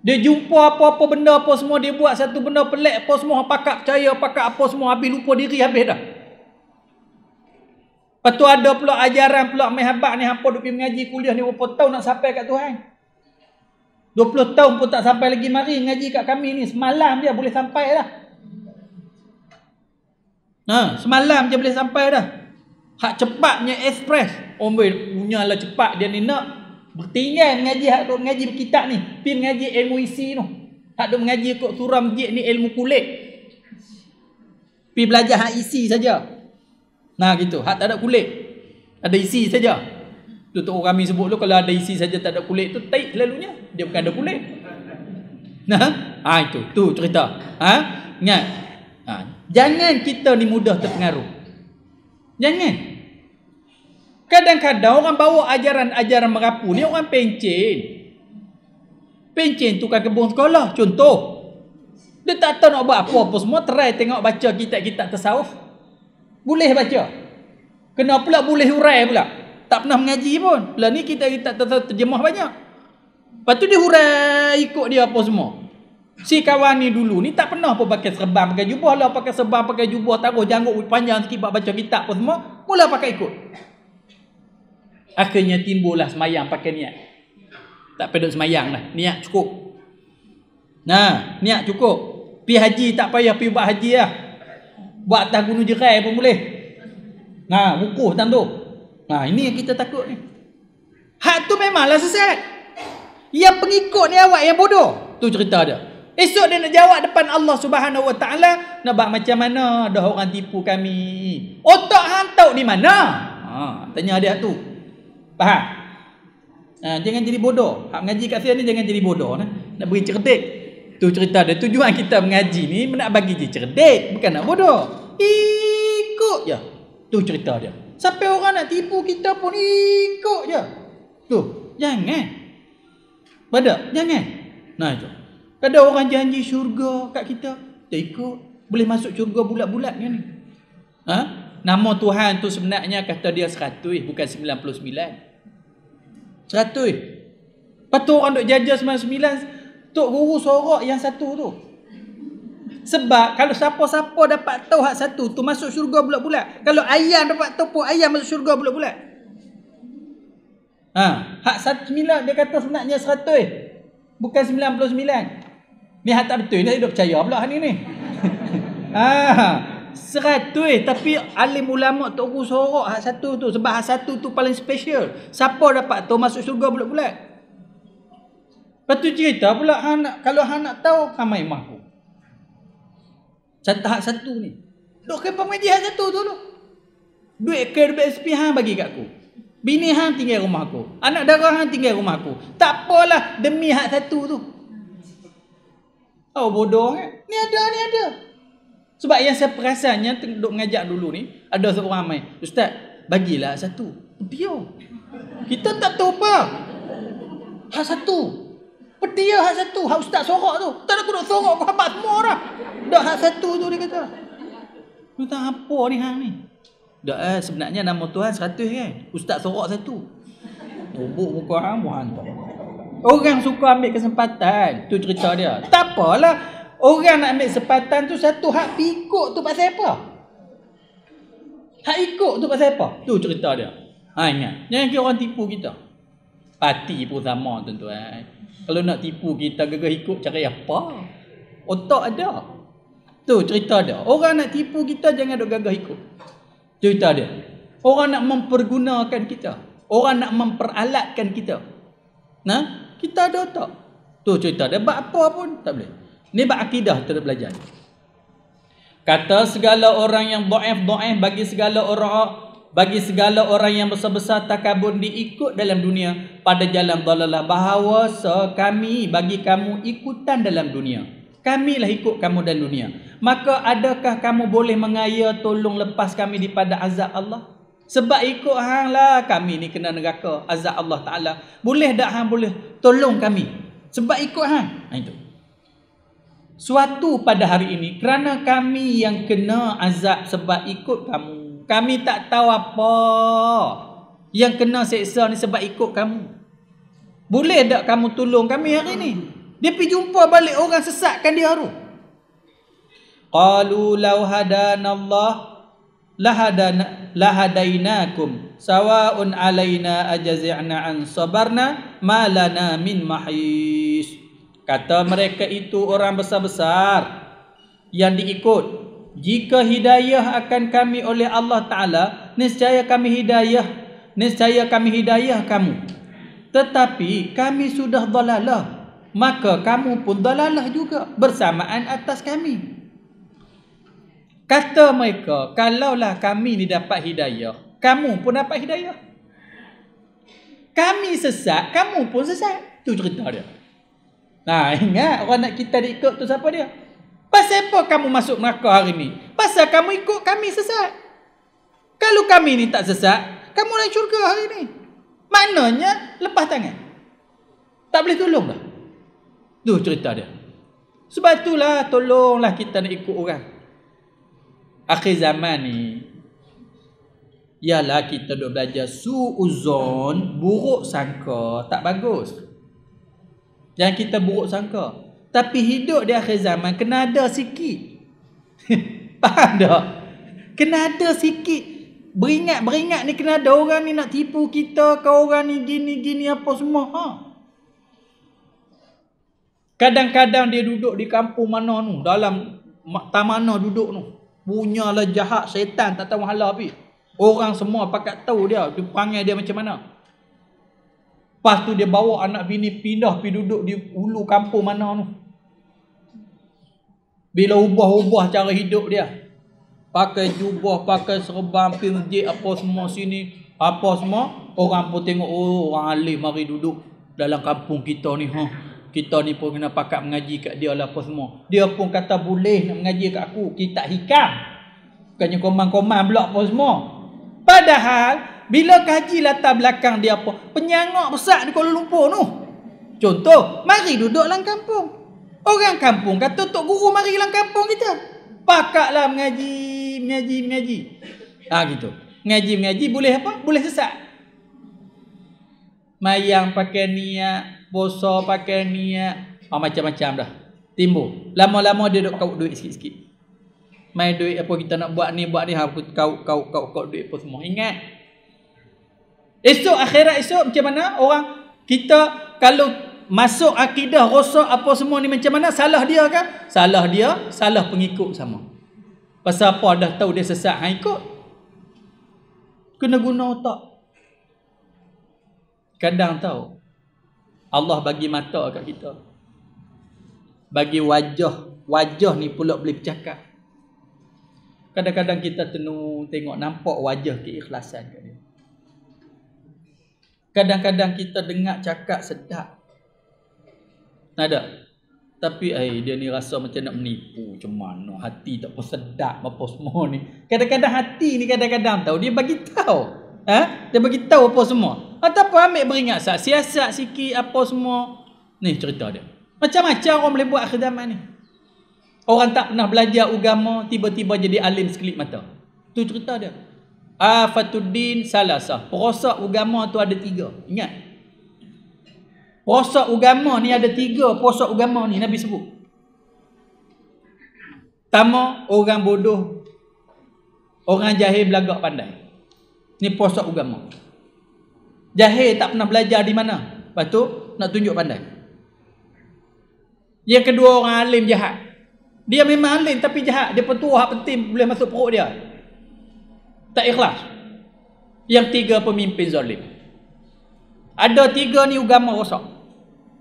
Speaker 1: Dia jumpa apa-apa benda apa semua, dia buat satu benda pelik apa semua, pakak percaya, pakak apa semua, habis lupa diri, habis dah. Lepas tu ada pula ajaran pula mehabat ni, hampa duk pergi mengaji kuliah ni berapa tahun nak sampai kat Tuhan. 20 tahun pun tak sampai lagi, mari ngaji kat kami ni. Semalam je boleh sampai dah. Semalam je boleh sampai dah. Hak cepatnya ekspres. Punyalah cepat dia ni nak bertinggal mengaji, hak duk mengaji berkitab ni. Pergi mengaji ilmu isi tu. Hak duk mengaji kot surah masjid ni ilmu kulit. Pergi belajar hak isi saja. Gitu. Hak tak ada kulit, ada isi saja. Tu orang kami sebut tu, kalau ada isi saja tak ada kulit tu taik selalunya. Dia bukan ada kulit. Itu. Tu cerita. Ingat. Jangan kita ni mudah terpengaruh. Jangan. Kadang-kadang orang bawa ajaran-ajaran merapu ni orang pencen. Pencen tukang kebun sekolah contoh. Dia tak tahu nak buat apa-apa semua, try tengok baca kitab-kitab tasawuf. Boleh baca. Kena pula boleh hurai pula. Tak pernah mengaji pun. Pula ni kita terjemah banyak. Lepas tu dia hurai ikut dia apa semua. Si kawan ni dulu ni tak pernah pun pakai serban, pakai jubah lah, pakai serban, pakai jubah, taruh janggut panjang sikit buat baca kitab apa semua, mula pakai ikut. Akhirnya timbullah semayang pakai niat. Tak payah duk semayang lah. Niat cukup. Nah, niat cukup. Pi haji tak payah pi buat haji lah. Buat atas gunung jerai pun boleh. Nah, wukuf tang tu. Nah, ini yang kita takut ni. Hak tu memanglah sesat. Yang pengikut ni awak yang bodoh. Tu cerita dia. Esok dia nak jawab depan Allah Subhanahu Wa Taala, nak buat macam mana dah orang tipu kami. Otak hang tahu di mana? Tanya dia tu. Faham? Jangan jadi bodoh. Hak mengaji kat sini jangan jadi bodoh nah. Nak beri cerdik. Tu cerita dia. Tujuan kita mengaji ni nak bagi dia cerdik, bukan nak bodoh. Ikut je. Tu cerita dia. Sampai orang nak tipu kita pun ikut je. Tu, jangan. Pada, jangan. Nah itu. Ada orang janji syurga kat kita, tak ikut. Boleh masuk syurga bulat-bulat kan ni. Nama Tuhan tu sebenarnya kata dia 100, bukan 99. 100. Lepas tu orang duk jajah 99, Tok Guru sorok yang satu tu. Sebab kalau siapa-siapa dapat tahu hak satu tu masuk syurga bulat-bulat. Kalau ayam dapat tahu pun ayam masuk syurga bulat-bulat. Hak 9 dia kata sebenarnya 100, bukan 99. Ni hak tak betul, dia duk percaya pula hari ni. 100, tapi alim ulama Tok Guru sorok hak satu tu. Sebab hak satu tu paling special. Siapa dapat tahu masuk syurga bulat-bulat. Lepas tu cerita pula kalau hang nak tahu hang mai rumah aku. Hak satu ni. Duk ke pengaji hak satu tu tu. Duit ke duit SP hang bagi kat aku. Bini hang tinggal rumah aku. Anak dara hang tinggal rumah aku. Tak apalah demi hak satu tu. Oh bodoh kan? Ni ada. Sebab yang saya perasannya duk ngajak dulu ni, ada seorang mai, Ustaz, bagilah satu. Dia. Kita tak tahu apa. Hak satu. Pedia hak satu. Hak Ustaz sorok tu. Tak nak duduk sorok kau habaq semua orang. Dak hak satu tu dia kata. Lu tak apa ni hang ni? Dak sebenarnya nama Tuhan 100 kan. Ustaz sorok satu. Tubuk muka hang buat hantar. Orang suka ambil kesempatan. Tu cerita dia. Tak apalah. Orang nak ambil kesempatan tu satu hak ikut tu pasal apa? Hak ikut tu pasal apa? Tu cerita dia. Ingat. Jangan kira orang tipu kita. Parti pun sama tuan-tuan. Kalau nak tipu kita gegah ikut cara apa? Otak ada. Tu cerita dia. Orang nak tipu kita jangan duk gagah ikut. Cerita dia. Orang nak mempergunakan kita. Orang nak memperalatkan kita. Nah, kita ada otak. Tu cerita dia. Buat apa pun tak boleh. Ni bab akidah kita belajar. Kata segala orang yang dhaif bagi segala orang yang besar-besar takabur diikut dalam dunia pada jalan dalalah, bahawa kami bagi kamu ikutan dalam dunia. Kamilah ikut kamu dalam dunia. Maka adakah kamu boleh mengaya tolong lepas kami daripada azab Allah? Sebab ikut hang lah kami ni kena neraka azab Allah Taala. Boleh tak hang boleh tolong kami? Sebab ikut hang. Itu. Suatu pada hari ini kerana kami yang kena azab sebab ikut kamu. Kami tak tahu apa yang kena seksa ni sebab ikut kamu. Boleh tak kamu tolong kami hari ni? Dia pergi jumpa balik orang sesatkan dia tu. Qalu law hadanallah lahadainakum sawa'un alaina ajazi'na an sabarna ma lana min mahis. Kata mereka itu orang besar-besar yang diikut, jika hidayah akan kami oleh Allah Ta'ala, niscaya kami hidayah kamu. Tetapi kami sudah dalalah, maka kamu pun dalalah juga bersamaan atas kami. Kata mereka, kalaulah kami ni dapat hidayah, kamu pun dapat hidayah. Kami sesat, kamu pun sesat. Itu cerita dia. Nah, ingat orang nak kita diikut tu siapa dia? Pasal apa kamu masuk neraka hari ni? Pasal kamu ikut kami sesat. Kalau kami ni tak sesat, kamu nak syurga hari ni. Maknanya lepas tangan. Tak boleh tolong dah. Tu cerita dia. Sebab itulah tolonglah kita nak ikut orang. Akhir zaman ni ialah kita duk belajar su'uzon, buruk sangka, tak bagus. Jangan kita buruk sangka. Tapi hidup di akhir zaman kena ada sikit. Faham tak? Kena ada sikit. Beringat ni kena ada orang ni nak tipu kita ke orang ni gini apa semua.
Speaker 2: Kadang-kadang dia duduk di kampung mana tu, dalam mana duduk tu. Punyalah jahat, syaitan tak tahu hala api. Orang semua pakat tahu dia panggil dia macam mana. Lepas tu dia bawa anak bini pindah pergi duduk di ulu kampung mana tu. Bila ubah-ubah cara hidup dia. Pakai jubah, pakai serban, pergi masjid apa semua sini. Apa semua. Orang pun tengok, oh orang alim mari duduk dalam kampung kita ni. Kita ni pun kena pakat mengaji kat dia lah apa semua. Dia pun kata boleh nak mengaji kat aku. Kita hikam. Bukannya komand-komand pula apa semua. Padahal bila kaji latar belakang dia apa? Penyangak besar di Kuala Lumpur tu. Contoh, mari duduk dalam kampung. Orang kampung kata tok guru mari dalam kampung kita. Pakatlah mengaji. Gitu. Mengaji boleh apa? Boleh sesat. Mayang pakai niat, puasa pakai niat, macam-macam dah. Timbul. Lama-lama dia duk kaut duit sikit-sikit. Main duit apa kita nak buat ni aku kaut duit apa semua. Ingat. Esok akhirat esok macam mana orang kita kalau masuk akidah rosak apa semua ni macam mana, salah dia kan? Salah dia, salah pengikut sama. Pasal apa dah tahu dia sesat hang ikut. Kena guna otak. Kadang tahu Allah bagi mata kat kita. Bagi wajah ni pula boleh bercakap. Kadang-kadang kita tenung tengok nampak wajah keikhlasan kat dia. Kadang-kadang kita dengar cakap sedap. Ada. Tapi dia ni rasa macam nak menipu macam mana. Hati tak apa sedap apa semua ni. Kadang-kadang hati ni kadang-kadang tahu dia bagi tahu. Dia bagi tahu apa semua. Ataupun ambil beringat siasat sikit apa semua. Ni cerita dia. Macam-macam orang boleh buat akhir zaman ni. Orang tak pernah belajar agama tiba-tiba jadi alim sekelip mata. Tu cerita dia. Afatuddin salasah. Perosak agama tu ada 3. Ingat. Perosak agama ni ada 3. Perosak agama ni Nabi sebut. Pertama, orang bodoh. Orang jahil belagak pandai. Ni perosak agama. Jahil tak pernah belajar di mana. Lepas tu nak tunjuk pandai. Yang kedua, orang alim jahat. Dia memang alim tapi jahat. Dia petua hak penting boleh masuk perut dia. Tak ikhlas. Yang 3, pemimpin zalim. Ada 3 ni agama rosak.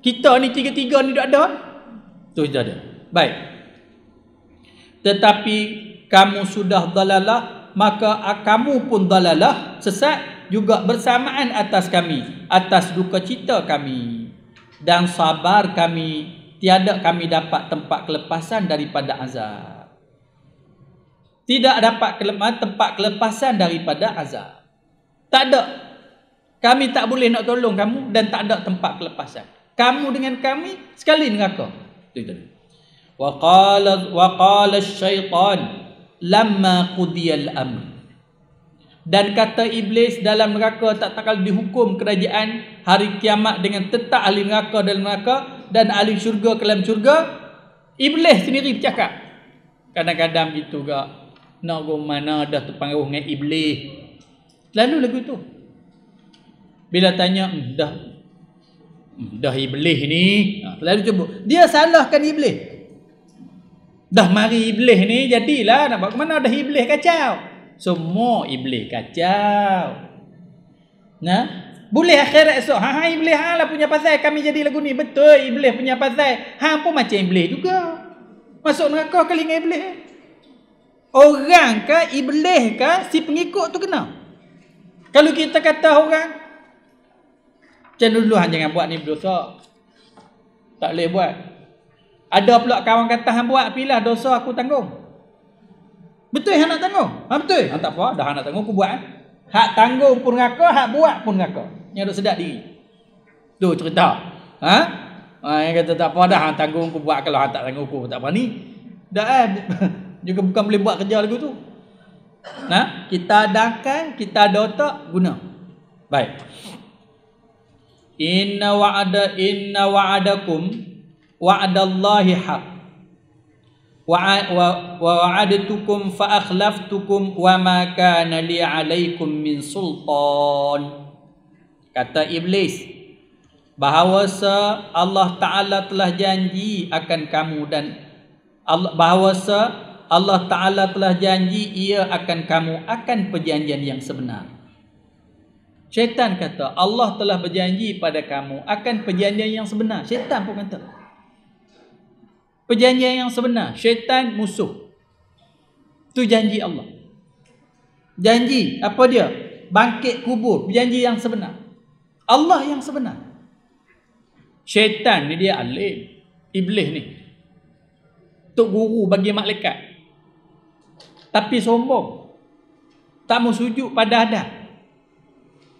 Speaker 2: Kita ni 3 ni tak ada. Tu je ada. Baik. Tetapi kamu sudah dalalah, maka kamu pun dalalah, sesat juga bersamaan atas kami, atas duka cita kami dan sabar kami. Tiada kami dapat tempat kelepasan daripada azab. Tidak dapat tempat kelepasan daripada azab. Tak ada. Kami tak boleh nak tolong kamu dan tak ada tempat kelepasan. Kamu dengan kami sekali neraka. Itu. Wa qala asy-syaitan lamma qudiyal amr. Dan kata iblis dalam neraka tak takal dihukum kerajaan hari kiamat dengan tetap ahli neraka dalam neraka dan ahli syurga ke dalam syurga. Iblis sendiri bercakap. Kadang-kadang gitu gak. Nak go mana dah terpengaruh dengan iblis. Lalu lagu tu. Bila tanya dah iblis ni, lalu cuba. Dia salahkan iblis. Dah mari iblis ni jadilah nak buat ke mana dah iblis kacau. Semua iblis kacau. Nah, boleh akhirat esok. Iblis lah punya pasal kami jadi lagu ni. Betul, iblis punya pasal. Pun macam iblis juga. Masuk neraka kali dengan iblis. Orang ke iblis ke si pengikut tu kena. Kalau kita kata orang macam dulu jangan buat ni berdosa. Tak boleh buat. Ada pula kawan kata hang buat pilah dosa aku tanggung. Betul hang nak tanggung? Betul. Tak apa, dah hang nak tanggung aku buat. Hak tanggung pun neraka, hak buat pun neraka. Yang duk sedap diri. Tu cerita. Yang kata tak apa dah hang tanggung aku buat, kalau hang tak tanggung aku tak apa ni. Dah juga bukan boleh buat kerja lagu tu. Kita ada akal, kita ada otak, guna. Baik. Inna wa'adakum wa'adallahi haq. Wa wa'adtukum fa akhlaftukum wa ma kana li 'alaikum min sultan. Kata iblis, bahawasa Allah Ta'ala telah janji akan kamu dan bahawasa Allah Ta'ala telah janji ia akan kamu akan perjanjian yang sebenar. Syaitan kata Allah telah berjanji pada kamu akan perjanjian yang sebenar. Syaitan pun kata perjanjian yang sebenar. Syaitan musuh. Tu janji Allah. Janji apa dia? Bangkit kubur. Janji yang sebenar. Allah yang sebenar. Syaitan ni dia alim. Iblis ni tok guru bagi malaikat. Tapi sombong. Tak mau sujud pada Adam.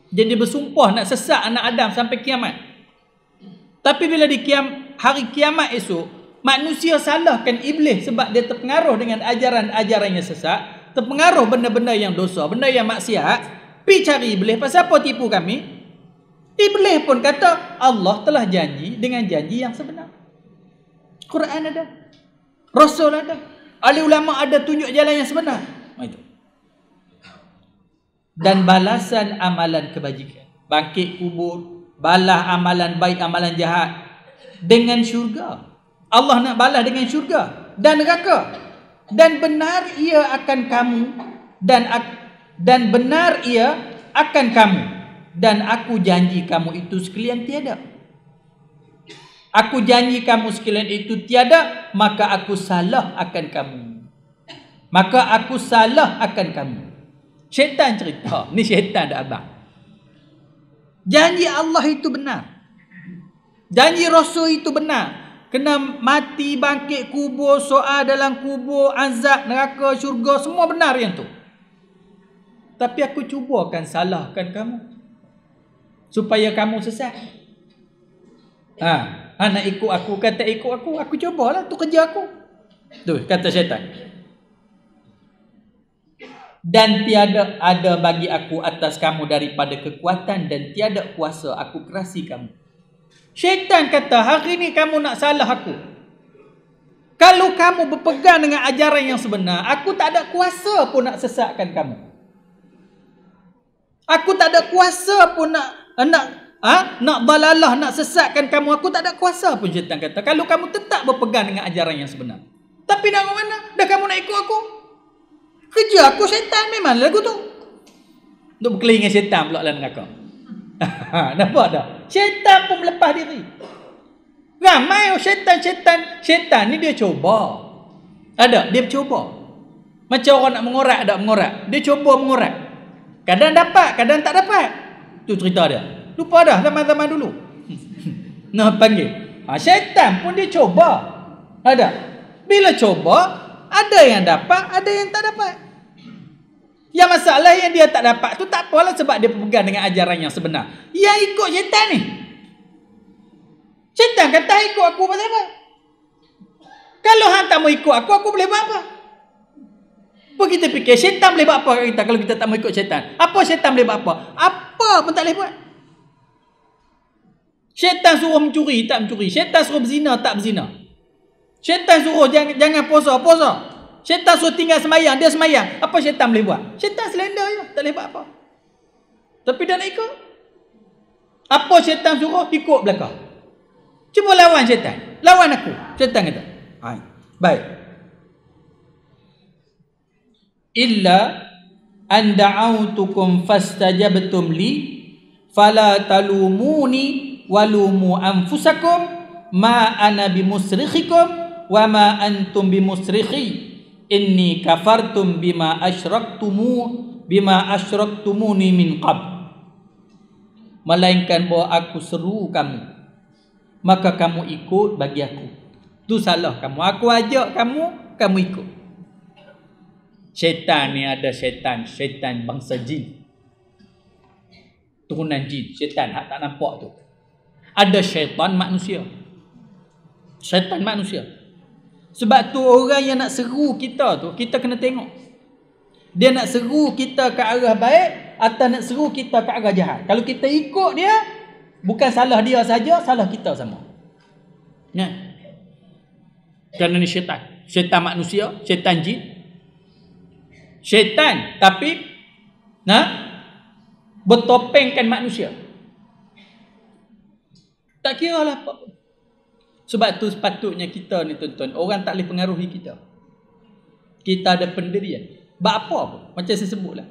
Speaker 2: Jadi bersumpah nak sesak anak Adam sampai kiamat. Tapi bila di hari kiamat esok, manusia salahkan iblis sebab dia terpengaruh dengan ajaran-ajaran yang sesat, terpengaruh benda-benda yang dosa, benda yang maksiat, pi cari iblis, pasal apa tipu kami? Iblis pun kata Allah telah janji dengan janji yang sebenar. Quran ada, Rasul ada, ahli ulama ada tunjuk jalan yang sebenar. Itu. Dan balasan amalan kebajikan, bangkit kubur, balas amalan baik, amalan jahat dengan syurga. Allah nak balas dengan syurga dan neraka. Dan benar ia akan kamu dan benar ia akan kamu dan aku janji kamu itu sekalian tiada. Aku janji kamu sekalian itu tiada, maka aku salah akan kamu. Maka aku salah akan kamu. Syaitan cerita. Ni syaitan dah abang. Janji Allah itu benar. Janji Rasul itu benar. Kena mati, bangkit kubur, soal dalam kubur, azab, neraka, syurga, semua benar yang tu. Tapi aku cuba akan salahkan kamu supaya kamu sesat. Nak ikut aku, kata ikut aku cubalah, tu kerja aku. Tu kata syaitan. Dan tiada ada bagi aku atas kamu daripada kekuatan dan tiada kuasa aku kerasi kamu. Syaitan kata hari ni kamu nak salah aku. Kalau kamu berpegang dengan ajaran yang sebenar, aku tak ada kuasa pun nak sesatkan kamu. Aku tak ada kuasa pun nak dalalah, nak sesatkan kamu. Aku tak ada kuasa pun, syaitan kata, kalau kamu tetap berpegang dengan ajaran yang sebenar. Tapi nak ke mana? Dah kamu nak ikut aku? Kerja aku syaitan memang lagu tu. Untuk berkeliling dengan syaitan pula dalam neraka. Nampak tak? Syaitan pun melepas diri. Ramai syaitan ni dia cuba. Ada, dia cuba. Macam orang nak mengorak, tak mengorak. Dia cuba mengorak. Kadang dapat, kadang tak dapat. Tu cerita dia. Lupa dah zaman-zaman dulu. Nah panggil. Syaitan pun dia cuba. Ada. Bila cuba, ada yang dapat, ada yang tak dapat. Yang masalah yang dia tak dapat tu tak apalah sebab dia berpegang dengan ajaran yang sebenar. Yang ikut syaitan ni. Syaitan kata ikut aku pasal apa? Kalau hang tak mau ikut aku boleh buat apa? Apa kita fikir syaitan boleh buat apa kat kita kalau kita tak mau ikut syaitan? Apa syaitan boleh buat apa? Apa pun tak boleh buat. Syaitan suruh mencuri, tak mencuri. Syaitan suruh berzina, tak berzina. Syaitan suruh jangan puasa. Syaitan suruh tinggal semayang, dia semayang. Apa syaitan boleh buat? Syaitan selenda je, tak boleh buat apa. Tapi dia nak ikut. Apa syaitan suruh, ikut belakang. Cuba lawan syaitan. Lawan aku. Syaitan kata. Baik. Illa an da'autukum fastajabtum li fala talumuni walumu anfusakum ma ana bimusrikhikum wa ma antum bimusrikhi inni kafartum bima asyraktumuni min qabl. Melainkan bahawa aku seru kamu, maka kamu ikut bagi aku. Tu salah kamu. Aku ajak kamu, kamu ikut. Syaitan ni ada syaitan bangsa jin. Turunan jin, syaitan hak tak nampak tu. Ada syaitan manusia. Syaitan manusia. Sebab tu orang yang nak seru kita tu, kita kena tengok. Dia nak seru kita ke arah baik atau nak seru kita ke arah jahat. Kalau kita ikut dia, bukan salah dia saja, salah kita sama. Kerana ni syaitan. Syaitan manusia, syaitan jin. Syaitan tapi bertopengkan manusia. Tak kira lah apa pun. Sebab tu sepatutnya kita ni tuan-tuan, orang tak boleh pengaruhi kita. Kita ada pendirian. Buat apa pun. Macam saya sebut lah.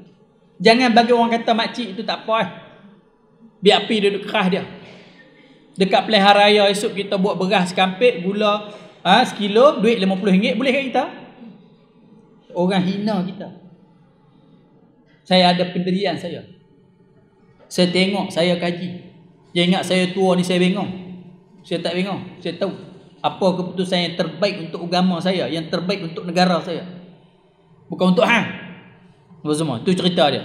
Speaker 2: Jangan bagi orang kata makcik tu tak apa. Biar api dia duduk keras dia. Dekat pilihan raya esok kita buat beras sekampit, gula sekilo, duit RM50. Boleh kat kita? Orang hina kita. Saya ada pendirian saya. Saya tengok, saya kaji. Dia ingat saya tua ni saya bengong. Saya tak bengong. Saya tahu apa keputusan yang terbaik untuk agama saya, yang terbaik untuk negara saya. Bukan untuk hang. Apa semua? Tu cerita dia.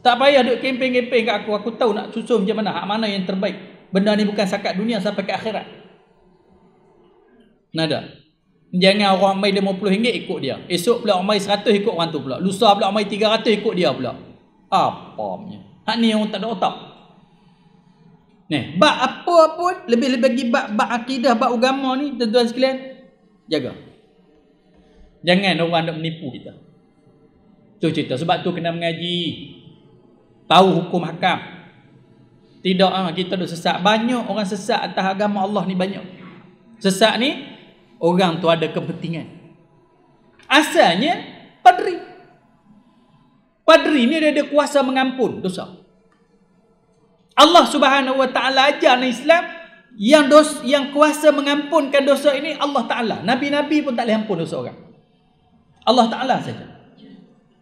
Speaker 2: Tak payah duk kempen-kempen kat aku. Aku tahu nak susun macam mana, hak mana yang terbaik. Benda ni bukan sakat dunia sampai ke akhirat. Nada. Jangan orang mai RM50 ikut dia. Esok pula orang mai 100 ikut orang tu pula. Lusa pula orang mai 300 ikut dia pula. Apa punya? Hak ni orang tak ada otak. Ni, bab apa pun lebih-lebih bagi bab akidah, bab agama ni tuan-tuan sekalian, jaga. Jangan orang nak menipu kita. Tu cerita. Sebab tu kena mengaji. Tahu hukum hakam. Tidak kita duk sesat. Banyak orang sesat atas agama Allah ni banyak. Sesat ni orang tu ada kepentingan. Asalnya padri. Padri ni dia ada kuasa mengampun dosa. Allah Subhanahu Wa Taala ajar dalam Islam yang kuasa mengampunkan dosa ini Allah Taala. Nabi-nabi pun tak boleh ampun dosa orang. Allah Taala saja.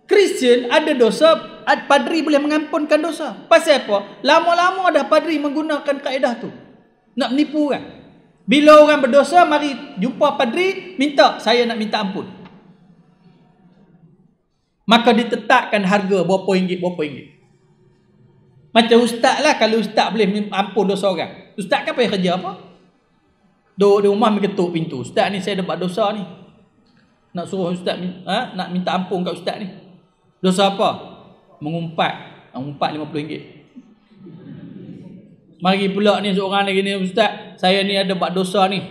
Speaker 2: Kristian ada dosa, padri boleh mengampunkan dosa. Pasal apa? Lama-lama dah padri menggunakan kaedah tu. Nak menipu orang. Bila orang berdosa, mari jumpa padri, minta, saya nak minta ampun. Maka ditetapkan harga berapa ringgit. Macam ustaz lah, kalau ustaz boleh ampun dosa orang. Ustaz kan payah kerja apa? Duduk di rumah ketuk pintu. Ustaz ni saya ada buat dosa ni. Nak suruh ustaz nak minta ampun kat ustaz ni. Dosa apa? Mengumpat RM50. Mari pula ni seorang lagi ni, ustaz, saya ni ada buat dosa ni.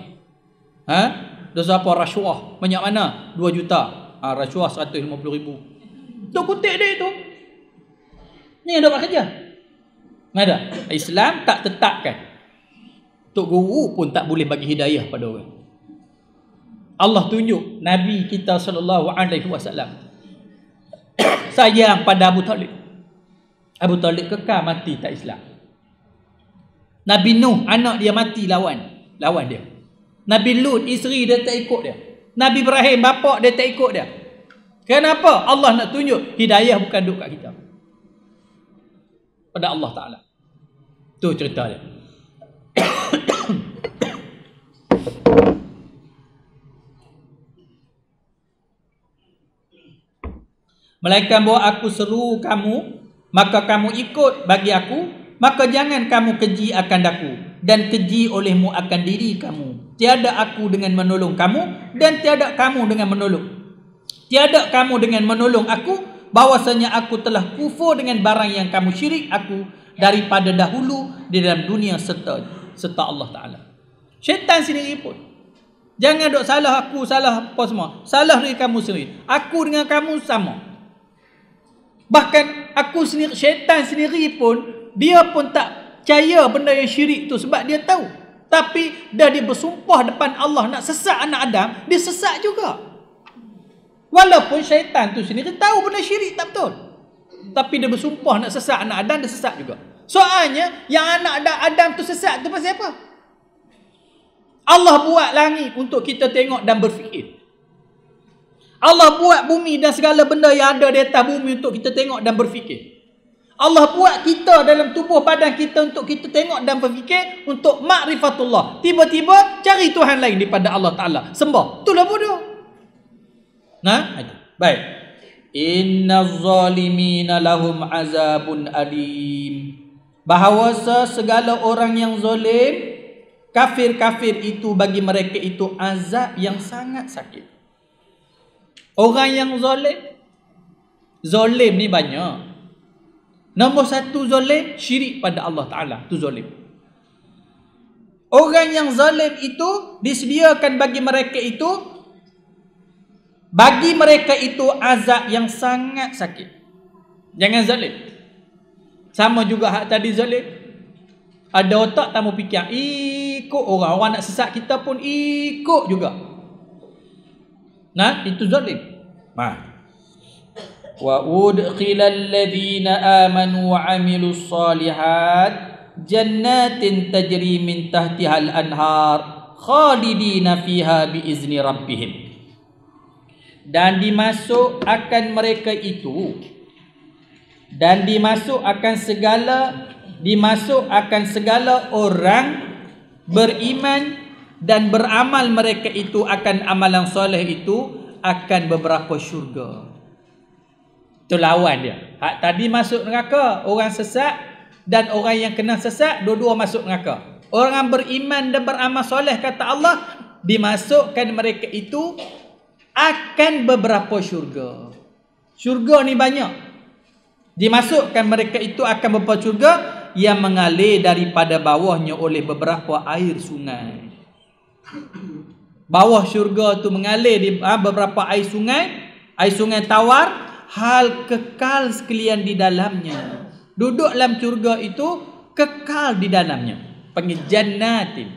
Speaker 2: Dosa apa? Rasuah. Banyak mana? 2 juta. Rasuah RM150,000. Tu kutip dia tu. Ni ada buat kerja. Ada. Islam tak tetapkan. Tok guru pun tak boleh bagi hidayah pada orang. Allah tunjuk Nabi kita sallallahu alaihi wasallam sayang pada Abu Talib. Abu Talib kekal mati tak Islam. Nabi Nuh anak dia mati lawan dia. Nabi Lut isteri dia tak ikut dia. Nabi Ibrahim bapak dia tak ikut dia. Kenapa? Allah nak tunjuk hidayah bukan duduk kat kita. Pada Allah Ta'ala. Tu cerita dia. Malaikat bahawa aku seru kamu, maka kamu ikut bagi aku, maka jangan kamu keji akan aku, dan keji olehmu akan diri kamu. Tiada aku dengan menolong kamu, dan tiada kamu dengan menolong. Tiada kamu dengan menolong aku, bahwasanya aku telah kufur dengan barang yang kamu syirik aku daripada dahulu di dalam dunia serta Allah Ta'ala. Syaitan sendiri pun. Jangan duk salah aku, salah apa semua. Salah diri kamu sendiri. Aku dengan kamu sama. Bahkan aku sendiri, syaitan sendiri pun, dia pun tak percaya benda yang syirik tu sebab dia tahu. Tapi dah dia bersumpah depan Allah nak sesat anak Adam, dia sesat juga. Walaupun syaitan tu sendiri tahu benda syirik tak betul, tapi dia bersumpah nak sesat anak Adam, dia sesat juga. Soalnya yang anak Adam tu sesat tu pasal apa? Allah buat langit untuk kita tengok dan berfikir. Allah buat bumi dan segala benda yang ada di atas bumi untuk kita tengok dan berfikir. Allah buat kita dalam tubuh badan kita untuk kita tengok dan berfikir, untuk ma'rifatullah. Tiba-tiba cari Tuhan lain daripada Allah Ta'ala, sembah. Itulah bodoh. Baik. Innaz zalimina lahum azabun alim. Bahawasa segala orang yang zalim, kafir-kafir itu, bagi mereka itu azab yang sangat sakit. Orang yang zalim ni banyak. Nombor 1 zalim, syirik pada Allah Ta'ala. Itu zalim. Orang yang zalim itu disediakan bagi mereka itu azab yang sangat sakit. Jangan zalim. Sama juga hak tadi zalim. Ada otak tak mau fikir. ikut orang. Orang nak sesat kita pun ikut juga. Nah, itu zalim. Wa udkhilal ladzina amanu wa amilus solihat jannatin tajri min tahtihal anhar khalidina fiha biizni rabbihim. Dan dimasuk akan mereka itu, dan dimasuk akan segala orang beriman dan beramal mereka itu akan amalan soleh itu akan beberapa syurga. Itu lawan dia. Hak tadi masuk neraka orang sesat, dan orang yang kena sesat dua-dua masuk neraka. Orang beriman dan beramal soleh kata Allah dimasukkan mereka itu akan beberapa syurga. Syurga ni banyak. Dimasukkan mereka itu akan beberapa syurga yang mengalir daripada bawahnya oleh beberapa air sungai. Bawah syurga tu mengalir di beberapa air sungai tawar, hal kekal sekalian di dalamnya. Duduk dalam syurga itu kekal di dalamnya. Panggil jannatin.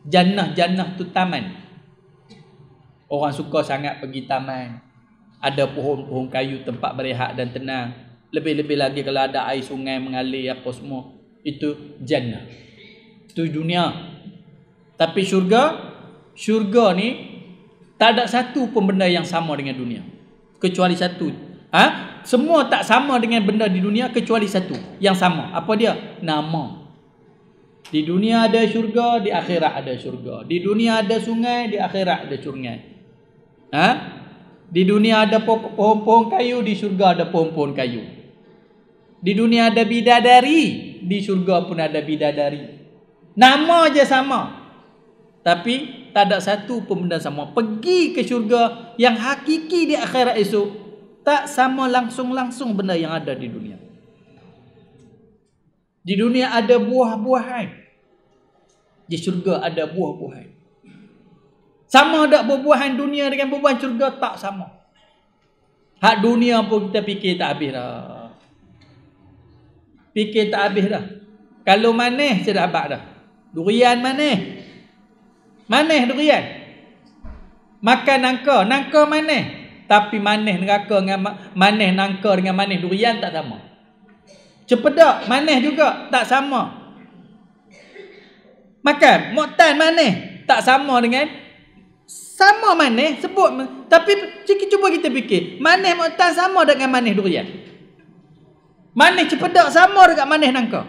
Speaker 2: Jannah tu taman. Orang suka sangat pergi taman. Ada pohon-pohon kayu, tempat berehat dan tenang. Lebih-lebih lagi kalau ada air sungai mengalir apa semua. Itu jannah. Itu dunia. Tapi syurga ni tak ada satu pun benda yang sama dengan dunia. Kecuali satu. Semua tak sama dengan benda di dunia kecuali satu yang sama. Apa dia? Nama. Di dunia ada syurga, di akhirat ada syurga. Di dunia ada sungai, di akhirat ada sungai. Di dunia ada pohon-pohon kayu, di syurga ada pohon-pohon kayu. Di dunia ada bidadari, di syurga pun ada bidadari. Nama je sama, tapi tak ada satu pun benda sama. Pergi ke syurga yang hakiki di akhirat esok, tak sama langsung-langsung benda yang ada di dunia. Di dunia ada buah-buahan, di syurga ada buah-buahan. Sama tak buah-buahan dunia dengan buah-buahan syurga? Tak sama. Hak dunia pun kita fikir tak habis dah. Fikir tak habis dah. Kalau manis saya dah habis dah. Durian manis. Manis durian. Makan nangka manis. Tapi manis neraka dengan manis nangka dengan manis durian tak sama. Cepedak manis juga tak sama. Makan moktan manis tak sama dengan sama manis sebut. Tapi cuba kita fikir, manis moktan sama dengan manis durian. Manis cepedak sama dengan manis nangka.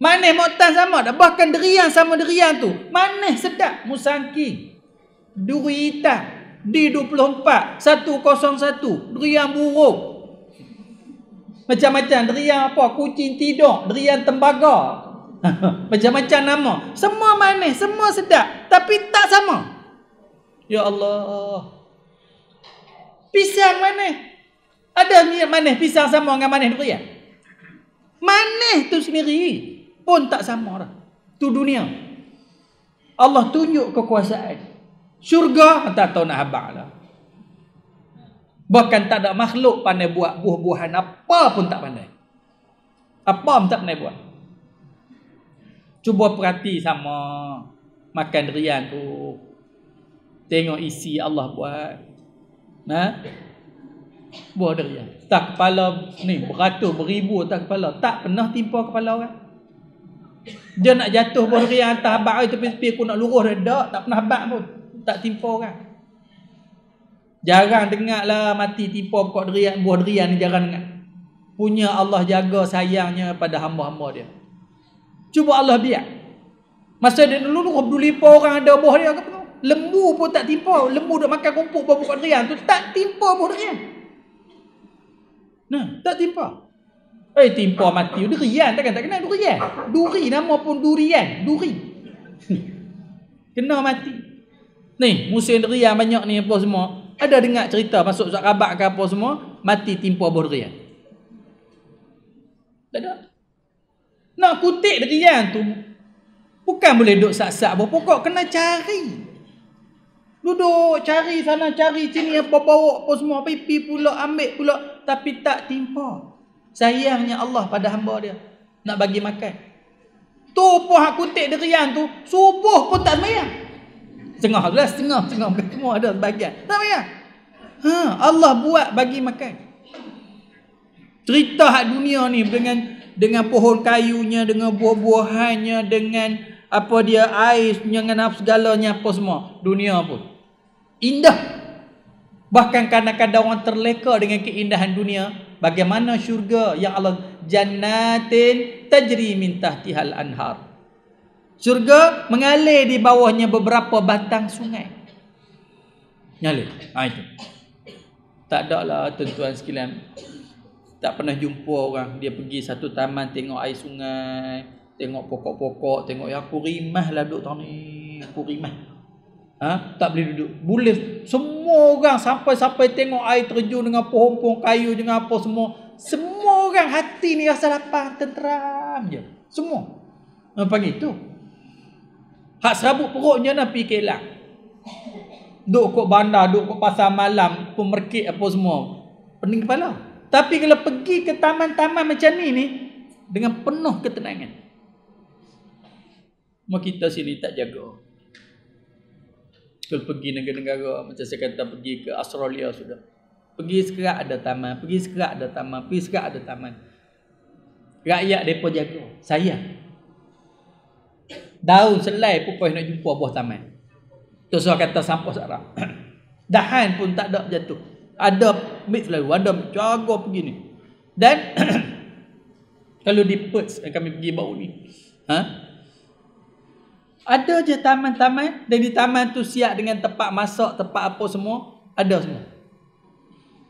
Speaker 2: Manis moktan sama dah. Bahkan durian sama durian tu manis sedap. Musangking, duri hitam, D24 101, durian buruk, macam-macam durian apa, kucing tidur, durian tembaga, macam-macam nama. Semua manis, semua sedap, tapi tak sama. Ya Allah. Pisang manis. Ada manis pisang sama dengan manis durian? Manis tu sendiri pun tak sama dah. Tu dunia. Allah tunjuk kekuasaan. Syurga tak tahu nak habaq lah. Bahkan tak ada makhluk pandai buat buah-buahan apa pun tak pandai. Apa pun tak pandai buat. Cuba perhati sama makan durian tu. Tengok isi Allah buat. Buah durian. Tak kepala ni beratus beribu tak kepala. Tak pernah timpa kepala orang. Dia nak jatuh buah durian atas habaq tepi-tepi aku nak lurus dah. Tak pernah habaq pun. Tak timpa orang. Jarang dengar lah mati timpa pokok durian, buah durian ni jarang dengar. Punya Allah jaga sayangnya pada hamba-hamba dia. Cuba Allah biar. Masa dia dulu berlipa orang ada buah dia ke apa? Lembu pun tak timpa. Lembu duk makan rumput buah pokok durian tu tak timpa buah durian. Tak timpa. Timpa mati durian takkan tak kenal durian. Duri nama pun durian, duri. Kena mati. Ni musim durian banyak ni apa semua. Ada dengar cerita masuk surat khabar ke apa semua mati timpa buah durian. Tak ada. Nak kutik durian tu bukan boleh duduk sak-sak buah pokok, kena cari. Duduk cari sana cari sini apa bawa apa semua, pipi pula ambil pula tapi tak timpa. Sayangnya Allah pada hamba dia nak bagi makan. Tu pun hak kutip derian tu, subuh pun tak sembahyang. Setengah semua ada sebahagian. Tak sembahyang. Allah buat bagi makan. Cerita hak dunia ni dengan pohon kayunya, dengan buah-buahannya, dengan apa dia air, dengan apa segalanya apa semua. Dunia pun indah. Bahkan kadang-kadang orang terleka dengan keindahan dunia. Bagaimana syurga yang Allah jannatin tajri min tahtihal anhar. Syurga mengalir di bawahnya beberapa batang sungai. Ngalir. Itu. Tak ada lah tuan-tuan sekalian. Tak pernah jumpa orang dia pergi satu taman tengok air sungai, tengok pokok-pokok, tengok aku rimah lah duduk tahun ni. Aku rimah. Tak boleh duduk. Boleh semua orang sampai tengok air terjun dengan pohon-pohon kayu dengan apa semua. Semua orang hati ni rasa lapang, tenteram je. Semua. Pagi tu. Hak serabut perutnya nak pergi Kelang. Duk kot bandar, duk kot pasar malam, pemerkit apa semua. Pening kepala. Tapi kalau pergi ke taman-taman macam ni dengan penuh ketenangan. Mak kita sini tak jaga. Kalau pergi negara-negara macam saya kata pergi ke Australia sudah. Pergi sekerat ada taman, pergi sekerat ada taman, pergi sekerat ada taman. Rakyat depa jaga, sayang. Daun selai pun nak jumpa buah taman. Tu saya kata sampah sarap. Dahan pun tak ada jatuh. Ada mix selalu, ada jaga pergi ni. Dan kalau di Perth kami pergi baru ni. Ada je taman-taman, dan di taman tu siap dengan tempat masak, tempat apa semua, ada semua.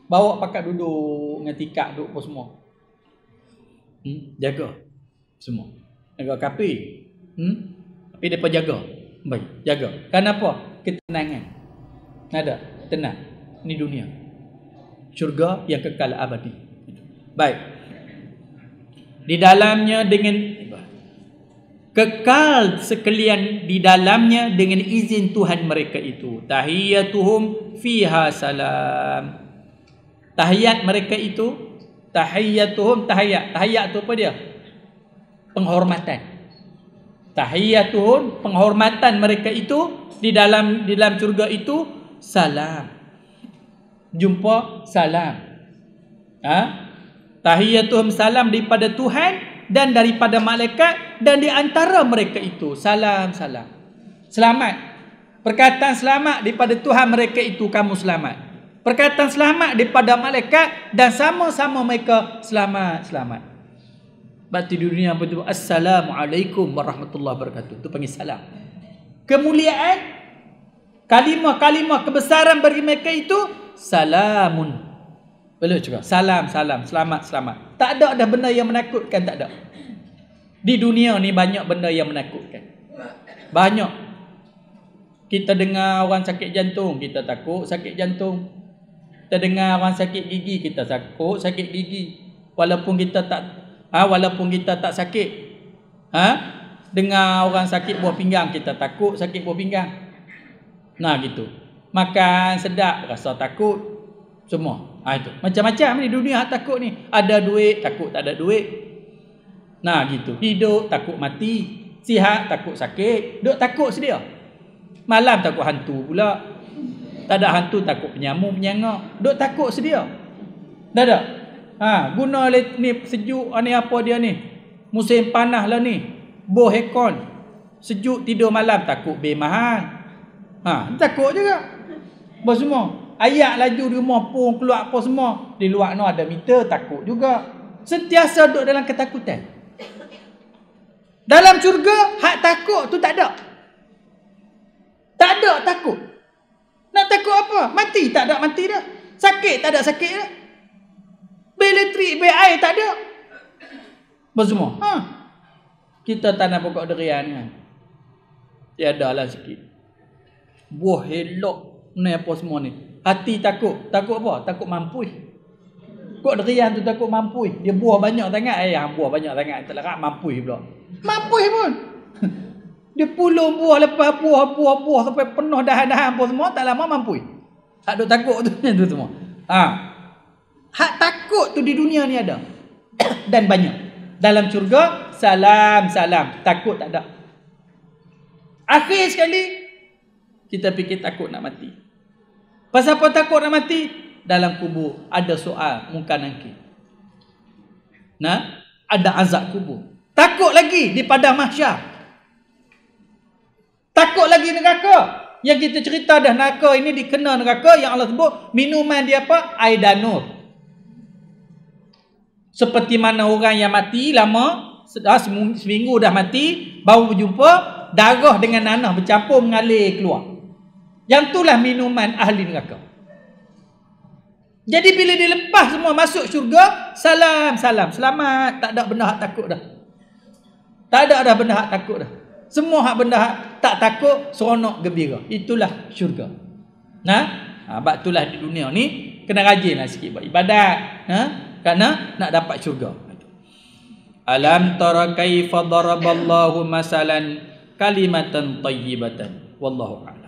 Speaker 2: Bawa pakat duduk dengan tikar duduk apa semua. Jaga semua. Jaga kapi. Tapi depa jaga. Baik, jaga. Kenapa? Ketenangan. Ada, tenang. Ni dunia. Syurga yang kekal abadi. Baik. Di dalamnya dengan kekal sekalian di dalamnya dengan izin Tuhan mereka itu. Tahiyyatuhum fiha salam. Tahiyat mereka itu, tahiyyatuhum, tahiyat tu apa dia? Penghormatan. Tahiyyatuhum, penghormatan mereka itu di dalam syurga itu salam. Jumpa salam. Tahiyyatuhum salam daripada Tuhan dan daripada malaikat, dan di antara mereka itu salam. Selamat. Perkataan selamat daripada Tuhan mereka itu kamu selamat. Perkataan selamat daripada malaikat, dan sama-sama mereka selamat. Berarti di dunia apa itu? Assalamualaikum warahmatullahi wabarakatuh. Itu panggil salam. Kemuliaan, kalimah kebesaran bagi mereka itu salamun. Boleh juga. Salam, selamat. Tak ada benda yang menakutkan, tak ada. Di dunia ni banyak benda yang menakutkan. Banyak. Kita dengar orang sakit jantung, kita takut sakit jantung. Kita dengar orang sakit gigi, kita takut sakit gigi. Walaupun kita tak sakit. Dengar orang sakit buah pinggang, kita takut sakit buah pinggang. Nah gitu. Makan sedap, rasa takut. Semua. Itu. Macam-macam ni dunia takut ni. Ada duit, takut tak ada duit. Nah gitu. Hidup, takut mati. Sihat, takut sakit. Duk takut sedia. Malam takut hantu pula. Tak ada hantu, takut penyamuk, penyangak. Duk takut sedia. Dah ada. Guna ni sejuk ni apa dia ni. Musim panas lah ni. Boh aircon. Sejuk tidur malam, takut bil mahal. Takut juga. Apa semua. Ayak laju di rumah pun keluar apa semua. Di luar no ada meter, takut juga. Sentiasa duduk dalam ketakutan. Dalam syurga, hak takut tu tak ada. Tak ada takut. Nak takut apa? Mati tak ada mati dah. Sakit tak ada sakit dah. Bil elektrik, bil air tak ada. Apa semua. Kita tanam pokok durian kan. Tiada lah sikit. Buah elok ni apa semua ni. Hati takut. Takut apa? Takut mampus. Kok derian tu takut mampus. Dia buah banyak sangat. Buah banyak sangat. Tak larat mampus pula. Mampus pun. Dia puluh buah lepas buah sampai penuh dahan-dahan apa semua. Tak lama mampus. Hak duk takut tu semua. Hak takut tu di dunia ni ada. Dan banyak. Dalam syurga salam, salam. Takut tak ada. Akhir sekali, kita fikir takut nak mati. Pasal apa takut nak mati? Dalam kubur ada soal muka nangkir. Nah, ada azab kubur. Takut lagi di padang mahsyar. Takut lagi neraka. Yang kita cerita dah neraka ini dikena neraka yang Allah sebut minuman dia apa? Air danur. Seperti mana orang yang mati lama, seminggu dah mati, baru berjumpa, darah dengan nanah bercampur mengalir keluar. Yang itulah minuman ahli neraka. Jadi bila dia lepas semua masuk syurga, salam, salam, selamat, tak ada benda hak takut dah. Tak ada dah benda hak takut dah. Semua hak benda hak tak takut, seronok, gembira. Itulah syurga. Nah, sebab itulah di dunia ni kena rajinlah sikit buat ibadat, kerana nak dapat syurga. Alam tara kaifa daraballahu masalan kalimatan tayyibatan wallahu a'lam.